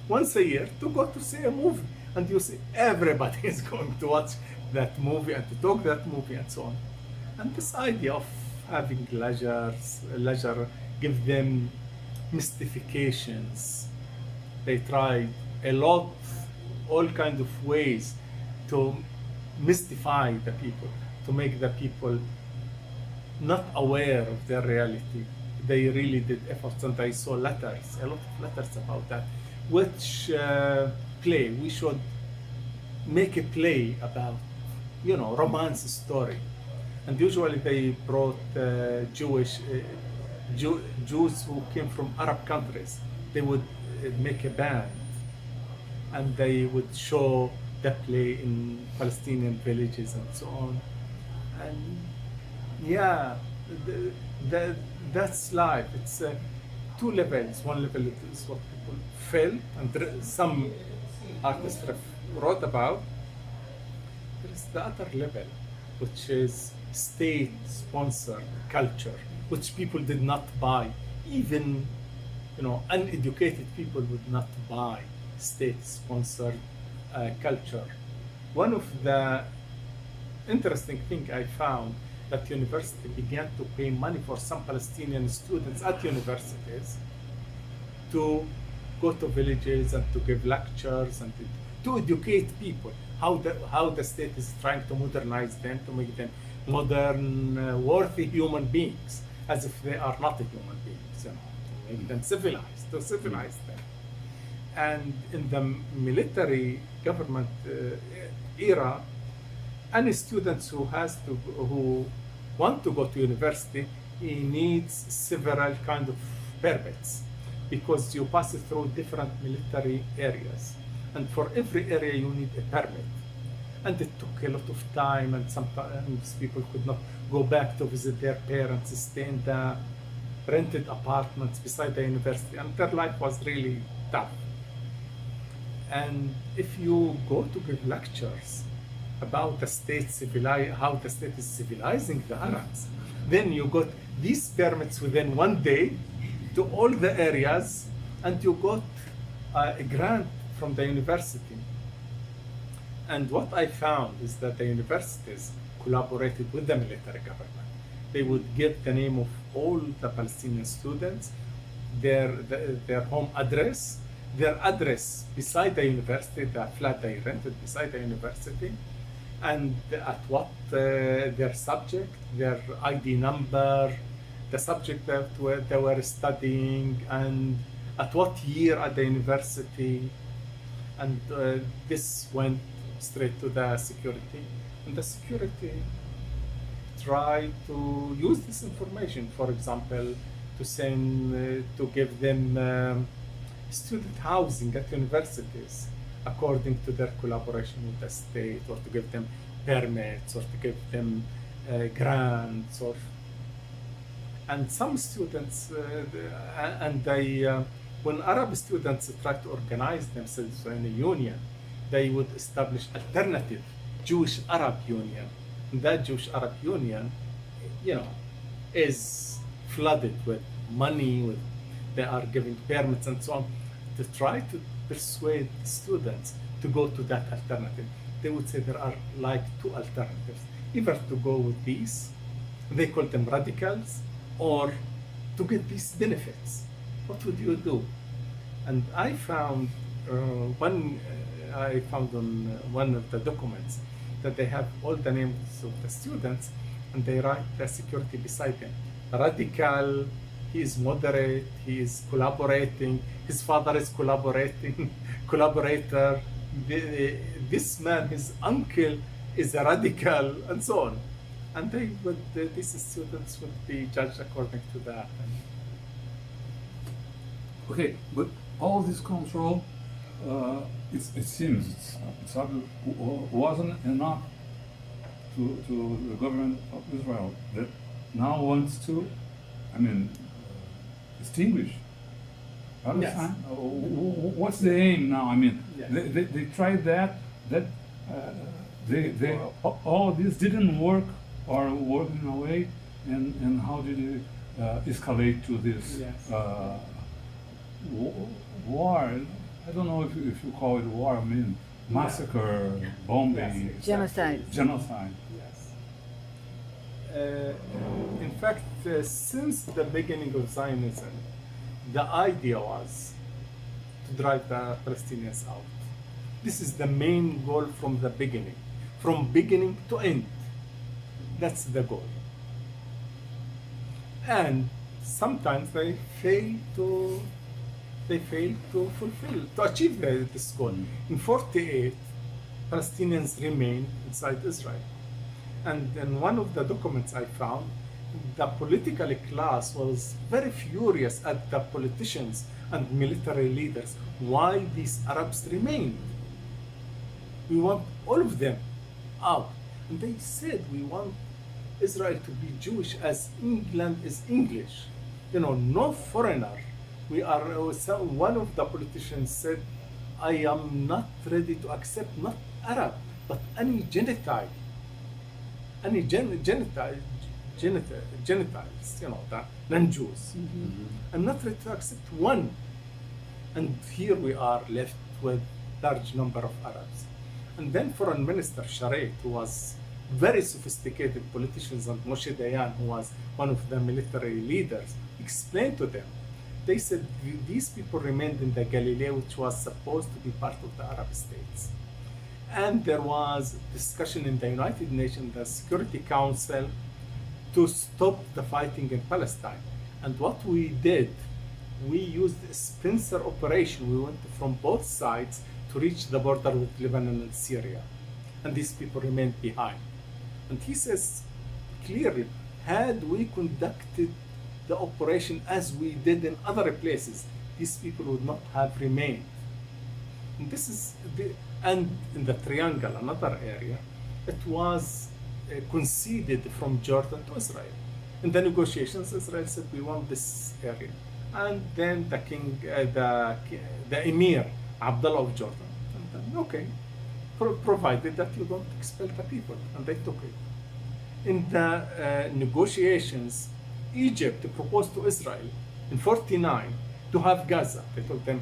Speaker 4: Once a year to go to see a movie. And you see everybody is going to watch that movie and to talk that movie and so on. And this idea of having leisure give them mystifications. They tried a lot, all kinds of ways to mystify the people, to make the people not aware of their reality. They really did efforts, and I saw letters, a lot of letters about that. Which play, we should make a play about, you know, romance story. And usually they brought Jews who came from Arab countries. They would make a band and they would show the play in Palestinian villages and so on. And yeah, that's life. It's two levels. One level is what people felt and some artists wrote about. There is the other level, which is state-sponsored culture, which people did not buy. Even, you know, uneducated people would not buy state-sponsored culture. One of the interesting things I found that university began to pay money for some Palestinian students at universities to go to villages and to give lectures and to educate people. how the state is trying to modernize them, to make them modern, worthy human beings, as if they are not a human beings, to make them civilized, to civilize them. And in the military government era, any students who want to go to university, he needs several kind of permits, because you pass through different military areas, and for every area you need a permit. And it took a lot of time, and sometimes people could not go back to visit their parents, stay in the rented apartments beside the university, and their life was really tough. And if you go to give lectures about the state how the state is civilizing the Arabs, then you got these permits within one day to all the areas, and you got a grant from the university. And what I found is that the universities collaborated with the military government. They would give the name of all the Palestinian students, their home address, their address beside the university, the flat they rented beside the university, and at what their subject, their ID number, the subject that they were studying, and at what year at the university. And this went straight to the security, and the security tried to use this information, for example, to send, to give them student housing at universities according to their collaboration with the state, or to give them permits, or to give them grants, and some students, when Arab students try to organize themselves in a union, they would establish alternative Jewish Arab Union. And that Jewish Arab Union, is flooded with money, they are giving permits and so on, to try to persuade students to go to that alternative. They would say there are like two alternatives: either to go with these, they call them radicals, or to get these benefits. What would you do? And I found on one of the documents that they have all the names of the students, and they write the security beside them. Radical, he is moderate, he is collaborating, his father is collaborator, this man, his uncle, is a radical, and so on. And these students would be judged according to that.
Speaker 5: Okay, but all this control, it seems, wasn't enough to the government of Israel that now wants to, distinguish Palestine.
Speaker 4: Yes.
Speaker 5: What's the aim now?
Speaker 4: Yes.
Speaker 5: They tried that all this didn't work, or work in a way, and how did it escalate to this?
Speaker 4: Yes.
Speaker 5: War? I don't know if you call it war. Massacre, bombing,
Speaker 3: Genocide.
Speaker 5: Genocide.
Speaker 4: Yes. In fact, since the beginning of Zionism, the idea was to drive the Palestinians out. This is the main goal from the beginning to end. That's the goal. And sometimes they fail to achieve this goal. In 1948, Palestinians remained inside Israel. And in one of the documents I found, the political class was very furious at the politicians and military leaders. Why these Arabs remained? We want all of them out. And they said, we want Israel to be Jewish as England is English. No foreigner. One of the politicians said, I am not ready to accept not Arab, but any Gentile. Any Gentiles, the non-Jews. I'm not ready to accept one. And here we are left with large number of Arabs. And then Foreign Minister Sharet, who was very sophisticated politicians, and Moshe Dayan, who was one of the military leaders, explained to them. They said these people remained in the Galilee, which was supposed to be part of the Arab states. And there was discussion in the United Nations, the Security Council, to stop the fighting in Palestine. And what we did, we used a pincer operation. We went from both sides to reach the border with Lebanon and Syria. And these people remained behind. And he says clearly, had we conducted the operation as we did in other places, these people would not have remained. And this is and in the Triangle, another area, it was conceded from Jordan to Israel. In the negotiations, Israel said, we want this area. And then the king, the emir, Abdullah of Jordan, and then, okay, provided that you don't expel the people, and they took it. In the negotiations, Egypt proposed to Israel in 49 to have Gaza. They told them,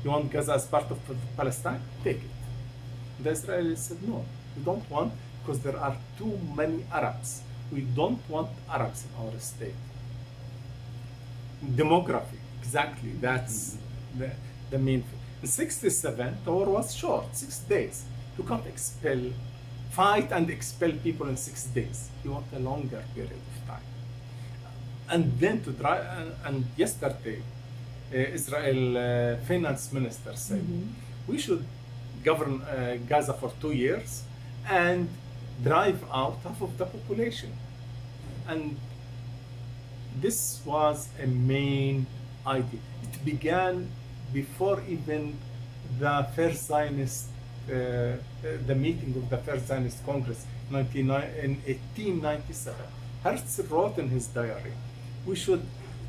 Speaker 4: you want Gaza as part of Palestine? Take it. The Israelis said, no, we don't want, because there are too many Arabs. We don't want Arabs in our state. Demography, exactly, that's the main thing. In 67, the war was short, 6 days. You can't fight and expel people in 6 days. You want a longer period of time. And then and yesterday, Israel finance minister said, we should govern Gaza for 2 years and drive out half of the population. And this was a main idea. It began before even the first Zionist, the meeting of the first Zionist Congress in 1897. Herzl wrote in his diary, we should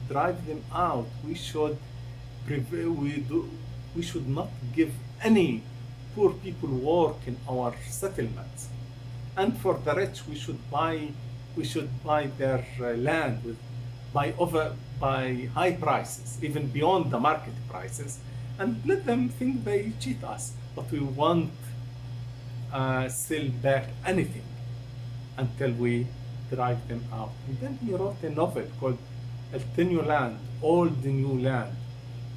Speaker 4: drive them out. We should not give any poor people work in our settlements. And for the rich, we should buy their land by high prices, even beyond the market prices, and let them think they cheat us. But we won't sell back anything until we drive them out. And then he wrote a novel called El New Land, Old New Land.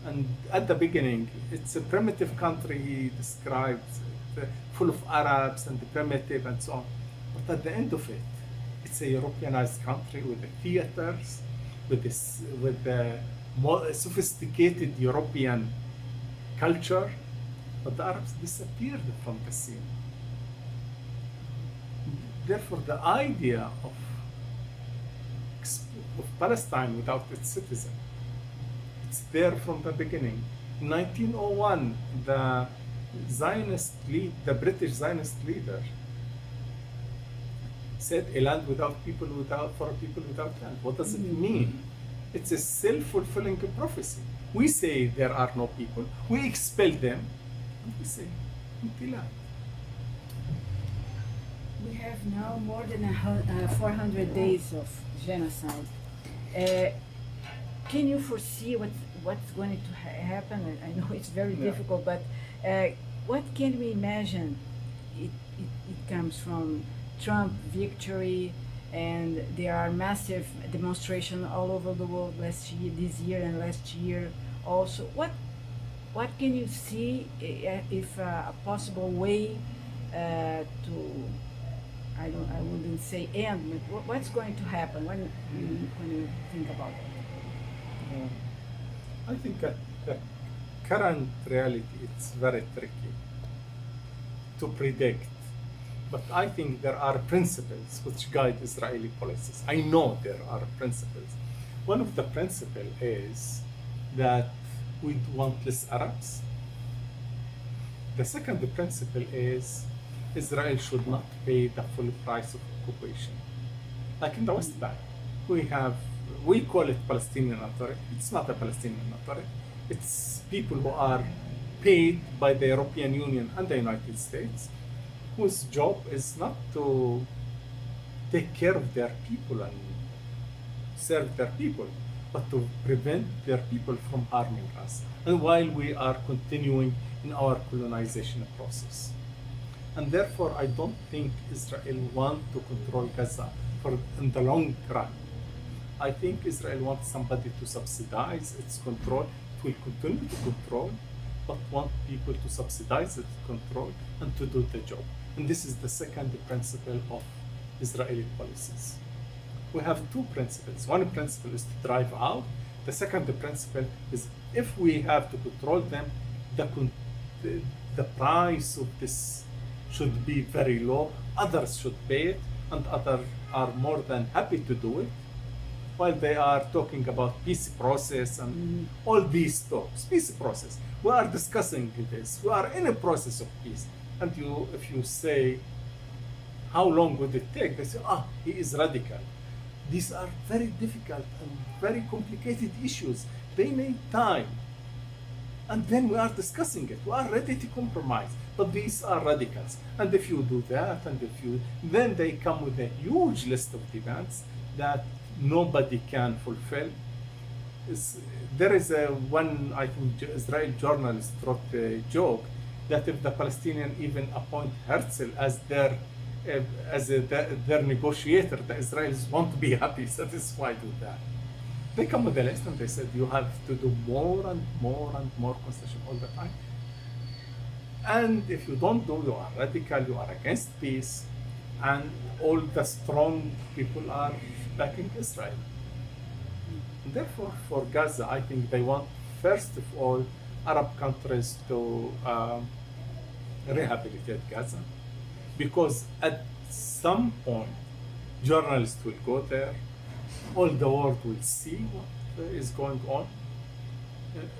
Speaker 4: And at the beginning, it's a primitive country he describes, full of Arabs and primitive and so on. But at the end of it, it's a Europeanized country with the theaters, with the more sophisticated European culture. But the Arabs disappeared from the scene. Therefore, the idea of Palestine without its citizen, it's there from the beginning. In 1901, the British Zionist leader said, a land without people, for a people without land. What does it mean? It's a self-fulfilling prophecy. We say there are no people, we expel them, and we say, empty land.
Speaker 3: We have now more than 400 days of genocide. Can you foresee what's going to happen? I know it's very difficult, but what can we imagine? It comes from Trump victory, and there are massive demonstrations all over the world this year and last year also. What can you see if a possible way to, I wouldn't say end, but what's going to happen when you think about it?
Speaker 4: I think that the current reality, it's very tricky to predict. But I think there are principles which guide Israeli policies. I know there are principles. One of the principles is that we want less Arabs. The second principle is Israel should not pay the full price of occupation. Like in the West Bank, we call it Palestinian Authority. It's not a Palestinian Authority. It's people who are paid by the European Union and the United States, whose job is not to take care of their people and serve their people, but to prevent their people from harming us, and while we are continuing in our colonization process. And therefore, I don't think Israel wants to control Gaza in the long run. I think Israel wants somebody to subsidize its control. It will continue to control, but want people to subsidize it, control, and to do the job. And this is the second principle of Israeli policies. We have two principles. One principle is to drive out. The second principle is if we have to control them, the price of this should be very low. Others should pay it, and others are more than happy to do it. While they are talking about peace process and all these talks, peace process. We are discussing this. We are in a process of peace. And if you say, how long would it take? They say, he is radical. These are very difficult and very complicated issues. They need time. And then we are discussing it. We are ready to compromise. But these are radicals. And if you do that, then they come with a huge list of demands that nobody can fulfill. There is one, I think, Israeli journalist wrote a joke that if the Palestinians even appoint Herzl as their negotiator, the Israelis won't be happy, satisfied with that. They come with a list and they said, you have to do more and more and more concession all the time. And if you don't do, you are radical, you are against peace, and all the strong people are backing Israel. Therefore, for Gaza, I think they want, first of all, Arab countries to rehabilitate Gaza, because at some point, journalists will go there, all the world will see what is going on,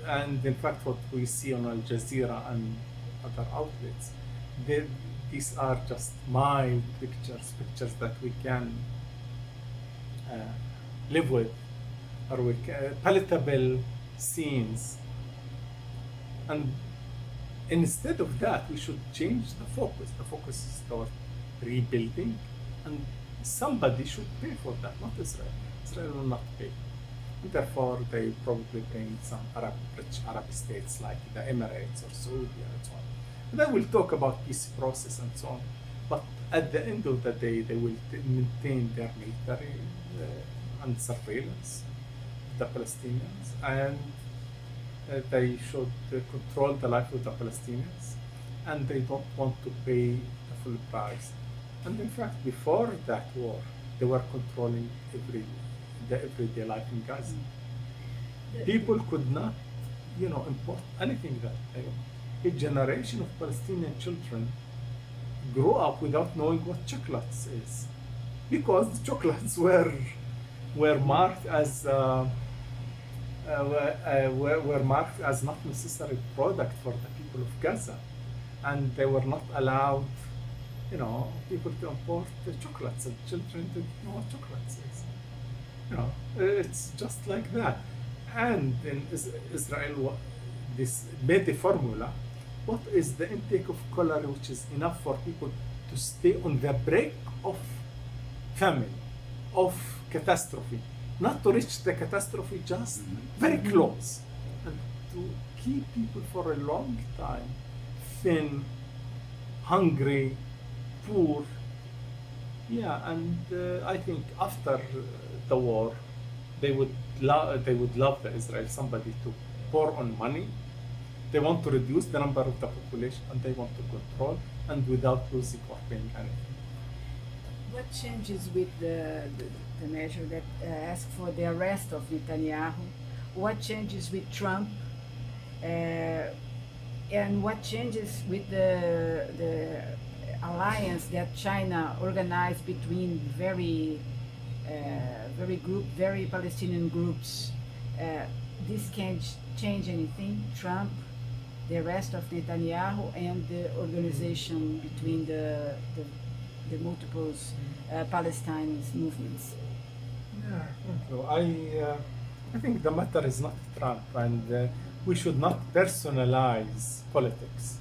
Speaker 4: and in fact, what we see on Al Jazeera and other outlets, these are just mild pictures that we can live with, or we can, palatable scenes. And instead of that, we should change the focus. The focus is toward rebuilding, and somebody should pay for that, not Israel. Israel will not pay. And therefore, they probably bring some rich Arab states like the Emirates or Saudi and so on. And they will talk about peace process and so on. But at the end of the day, they will maintain their military and surveillance of the Palestinians, and they should control the life of the Palestinians, and they don't want to pay the full price. And in fact, before that war, they were controlling the everyday life in Gaza. People could not, import anything that they want. A generation of Palestinian children grew up without knowing what chocolates is, because chocolates were marked as were marked as not necessary product for the people of Gaza, and they were not allowed, people to import the chocolates, and children didn't know what chocolates is. It's just like that. And in Israel, this made the formula. What is the intake of calorie which is enough for people to stay on the brink of famine, of catastrophe, not to reach the catastrophe, just very close, and to keep people for a long time thin, hungry, poor. Yeah, and I think after the war, they would love the Israel, somebody to pour on money. They want to reduce the number of the population, and they want to control, and without losing or paying anything.
Speaker 3: What changes with the measure that asked for the arrest of Netanyahu? What changes with Trump? And what changes with the alliance that China organized between very Palestinian groups? This can change anything? Trump, the arrest of Netanyahu, and the organization between the multiple Palestine movements.
Speaker 4: Yeah, I think the matter is not Trump, and we should not personalize politics.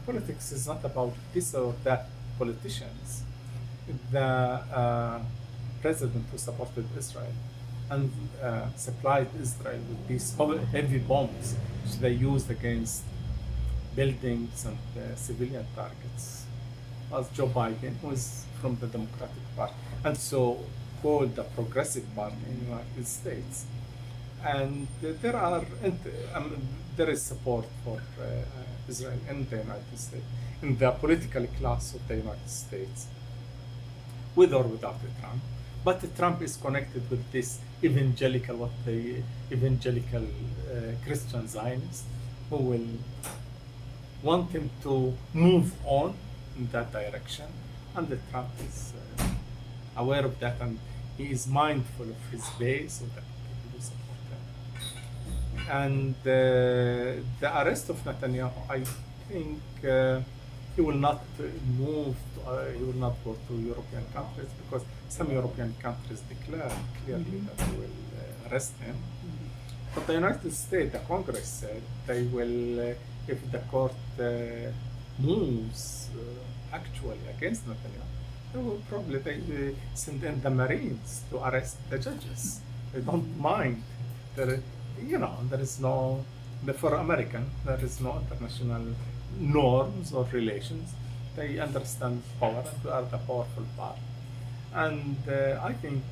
Speaker 4: Politics is not about this or that politicians. The president who supported Israel and supplied Israel with these heavy bombs which they used against buildings and civilian targets was Joe Biden, who is from the Democratic Party, and so called the Progressive Party in the United States. And there is support for Israel in the United States, in the political class of the United States, with or without Trump. But Trump is connected with this evangelical Christian Zionists who will want him to move on in that direction, and Trump is aware of that, and he is mindful of his base, of the people who support him. And the arrest of Netanyahu, I think he will not move, he will not go to European countries, because some European countries declared clearly that they will arrest him. But the United States, the Congress said they will, if the court moves actually against Netanyahu, they will probably send in the Marines to arrest the judges. They don't mind. There is no, for American, there is no international norms or relations. They understand power, and we are the powerful part. And I think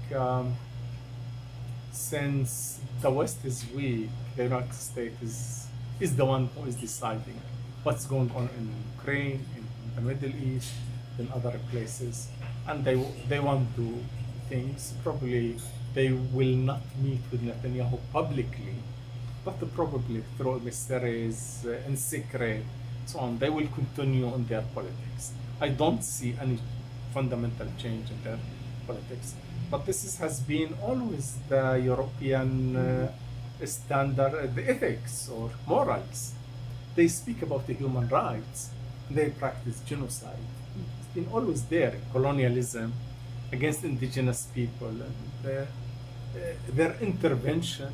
Speaker 4: since the West is weak, the United States is the one who is deciding what's going on in Ukraine, in the Middle East, in other places, and they want to do things. Probably they will not meet with Netanyahu publicly, but probably through emissaries in secret, so on. They will continue on their politics. I don't see any fundamental change in their politics. But this has been always the European standard, the ethics or morals. They speak about the human rights, they practice genocide. It's been always there, colonialism against indigenous people, and their intervention,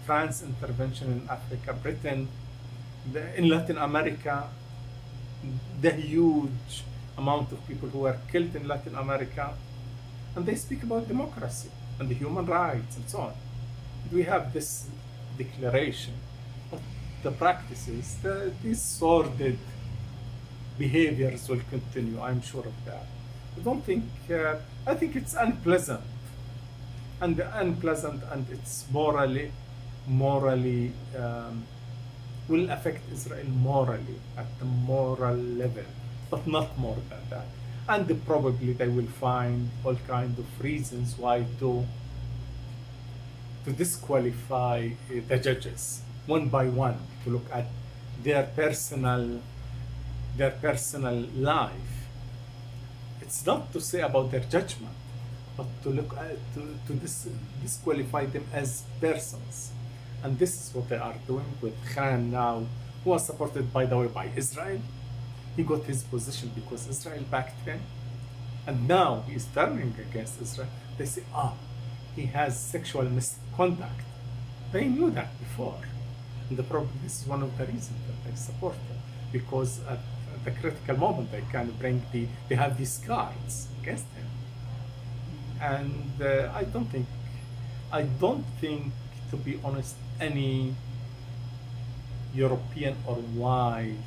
Speaker 4: France intervention in Africa, Britain, in Latin America, the huge amount of people who were killed in Latin America, and they speak about democracy and the human rights and so on. We have this declaration, but the practices, these sordid behaviors will continue, I'm sure of that. I don't think, I think it's unpleasant, and it's morally will affect Israel morally, at the moral level, but not more than that. And probably they will find all kinds of reasons why to disqualify the judges one by one, to look at their personal life. It's not to say about their judgment, but to look at to disqualify them as persons. And this is what they are doing with Khan now, who was supported, by the way, by Israel. He got his position because Israel backed him, and now he is turning against Israel. They say, he has sexual misconduct. They knew that before, and probably this is one of the reasons that they support him, because at the critical moment they can bring they have these cards against him. And I don't think, to be honest, any European or white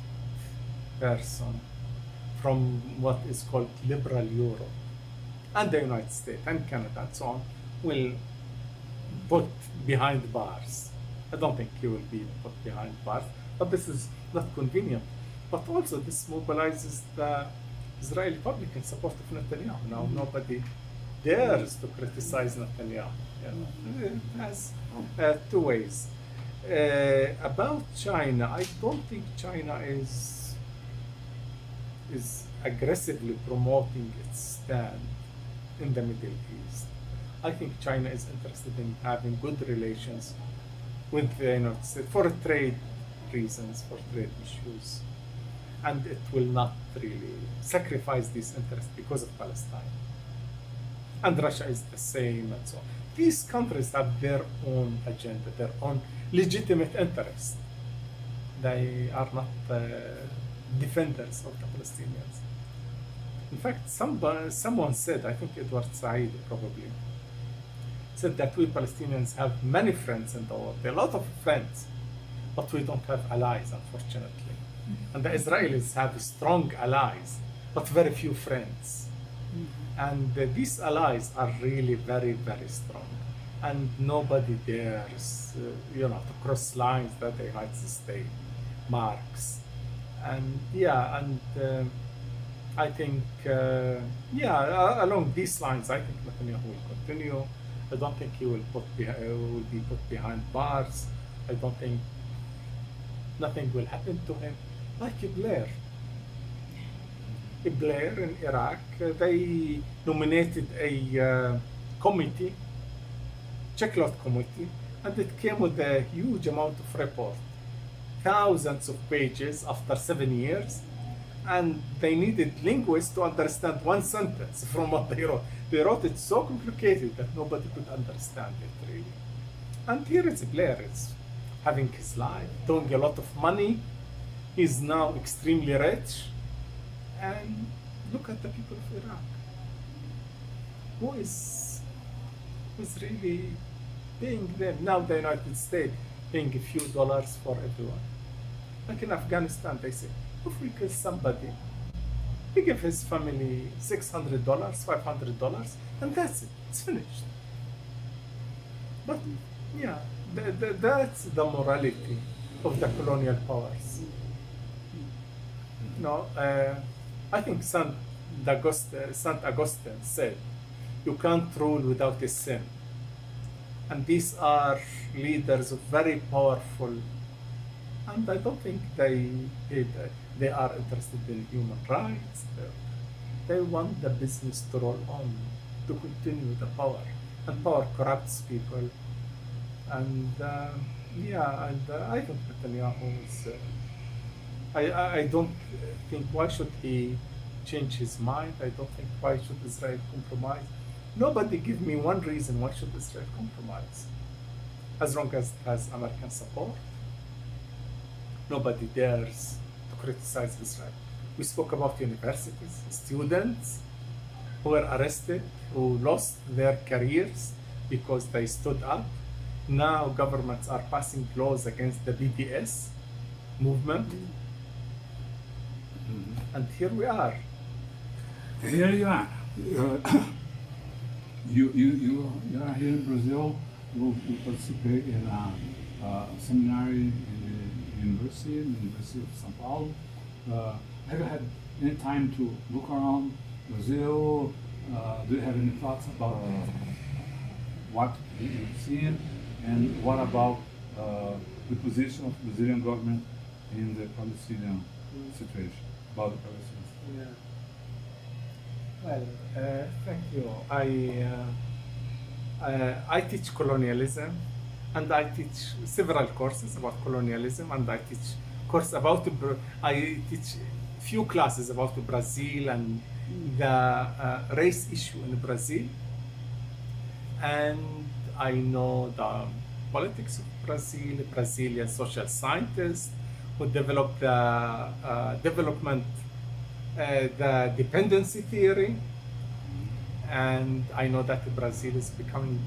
Speaker 4: person from what is called liberal Europe and the United States and Canada and so on will put behind bars. I don't think he will be put behind bars, but this is not convenient. But also this mobilizes the Israeli public in support of Netanyahu. Now nobody dares to criticize Netanyahu. It has two ways. About China, I don't think China is aggressively promoting its stand in the Middle East. I think China is interested in having good relations with the United States for trade reasons, for trade issues, and it will not really sacrifice these interests because of Palestine. And Russia is the same, and so on. These countries have their own agenda, their own legitimate interest. They are not defenders of the Palestinians. In fact, someone said, I think Edward Said probably, said that we Palestinians have many friends in the world, a lot of friends, but we don't have allies, unfortunately. And the Israelis have strong allies, but very few friends. And these allies are really very, very strong. and nobody dares, to cross lines that the United States marks. And I think, along these lines, I think Netanyahu will continue. I don't think he will be put behind bars. I don't think nothing will happen to him. Like Blair in Iraq, they nominated a committee, checklist committee, and it came with a huge amount of report, thousands of pages after 7 years, and they needed linguists to understand one sentence from what they wrote. They wrote it so complicated that nobody could understand it really. And here it's Blair, it's having his life, doing a lot of money. He's now extremely rich. And look at the people of Iraq. Who is really paying them? Now the United States paying a few dollars for everyone. Like in Afghanistan, they say, if we kill somebody, we give his family $600, $500, and that's it. It's finished. But yeah, that's the morality of the colonial powers. I think Saint Augustine said, you can't rule without a sin. And these are leaders very powerful, and I don't think they are interested in human rights. They want the business to roll on, to continue the power, and power corrupts people. And I think Netanyahu is. I don't think why should he change his mind. I don't think why should Israel compromise. Nobody give me one reason why should Israel compromise. As long as it has American support, nobody dares to criticize Israel. We spoke about universities, students who were arrested, who lost their careers because they stood up. Now governments are passing laws against the BDS movement. And here we are.
Speaker 5: Here you are. You are here in Brazil. You participate in a seminary in the University of São Paulo. Have you had any time to look around Brazil? Do you have any thoughts about what you've seen? And what about the position of the Brazilian government in the Palestinian situation? About the Palestinians?
Speaker 4: Well, thank you. I teach colonialism, and I teach several courses about colonialism, and I teach few classes about Brazil and the race issue in Brazil, and I know the politics of Brazil, Brazilian social scientists who developed the dependency theory, and I know that Brazil is becoming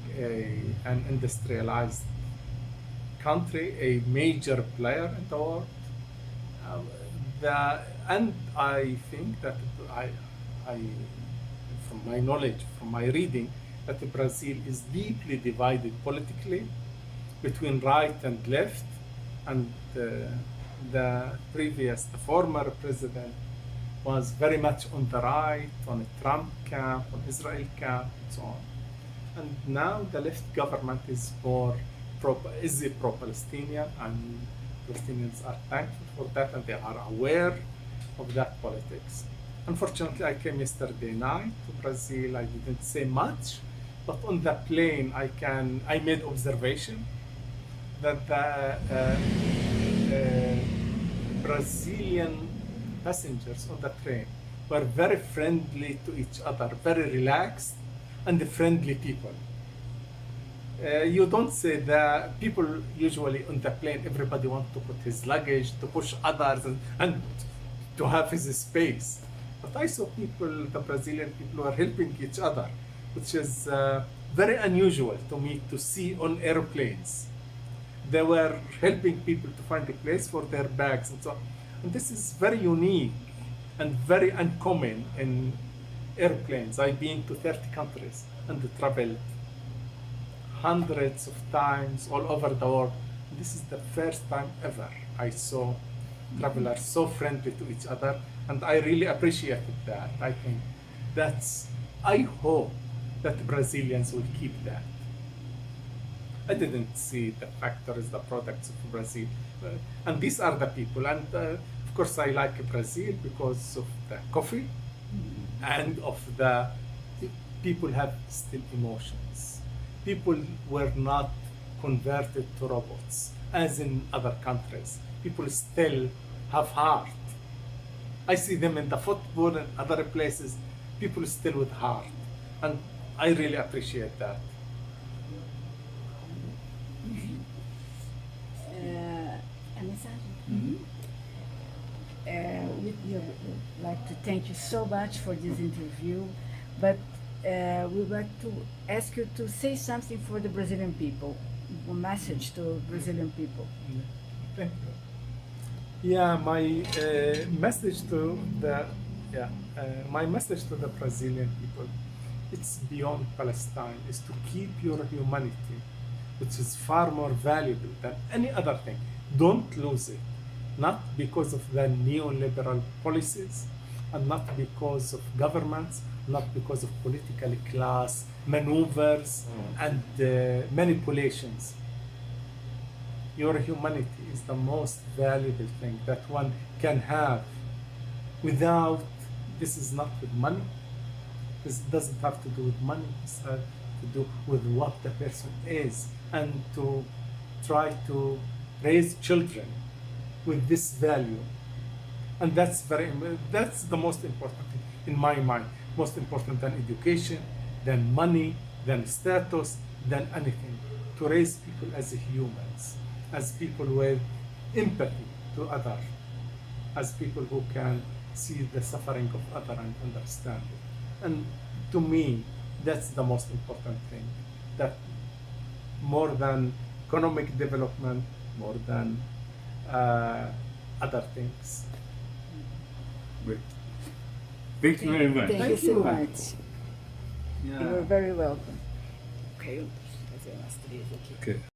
Speaker 4: an industrialized country, a major player in the world. And I think that from my knowledge, from my reading, that Brazil is deeply divided politically between right and left, and the former president was very much on the right, on the Trump camp, on Israel camp, and so on. And now the left government is pro-Palestinian, and Palestinians are thankful for that, and they are aware of that politics. Unfortunately, I came yesterday night to Brazil. I didn't say much, but on the plane, I made observation that the Brazilian passengers on the train were very friendly to each other, very relaxed and friendly people. You don't say that people usually on the plane, everybody wants to put his luggage, to push others, and to have his space. But I saw the Brazilian people were helping each other, which is very unusual to me to see on airplanes. They were helping people to find a place for their bags and so on. And this is very unique and very uncommon in airplanes. I've been to 30 countries and traveled hundreds of times all over the world. This is the first time ever I saw travelers so friendly to each other, and I really appreciated that. I think I hope that Brazilians will keep that. I didn't see the factors, the products of Brazil, and these are the people. And of course, I like Brazil because of the coffee, and of the people have still emotions. People were not converted to robots, as in other countries. People still have heart. I see them in the football and other places, people still with heart. And I really appreciate that.
Speaker 3: A mensagem? We'd like to thank you so much for this interview, but we'd like to ask you to say something for the Brazilian people, a message to Brazilian people.
Speaker 4: Thank you. Yeah, my message to the Brazilian people, it's beyond Palestine, is to keep your humanity, which is far more valuable than any other thing. Don't lose it, not because of the neoliberal policies, and not because of governments, not because of political class maneuvers and manipulations. Your humanity is the most valuable thing that one can have. This is not with money. This doesn't have to do with money. This has to do with what the person is, and to try to raise children with this value. And that's the most important thing in my mind. Most important than education, than money, than status, than anything. To raise people as humans, as people with empathy to others, as people who can see the suffering of others and understand it. And to me, that's the most important thing. That more than economic development, more than other things.
Speaker 5: Great. Thank you very much.
Speaker 3: Thank you so much.
Speaker 5: Yeah.
Speaker 3: You were very welcome. Okay, fazer umas três aqui.
Speaker 5: Okay.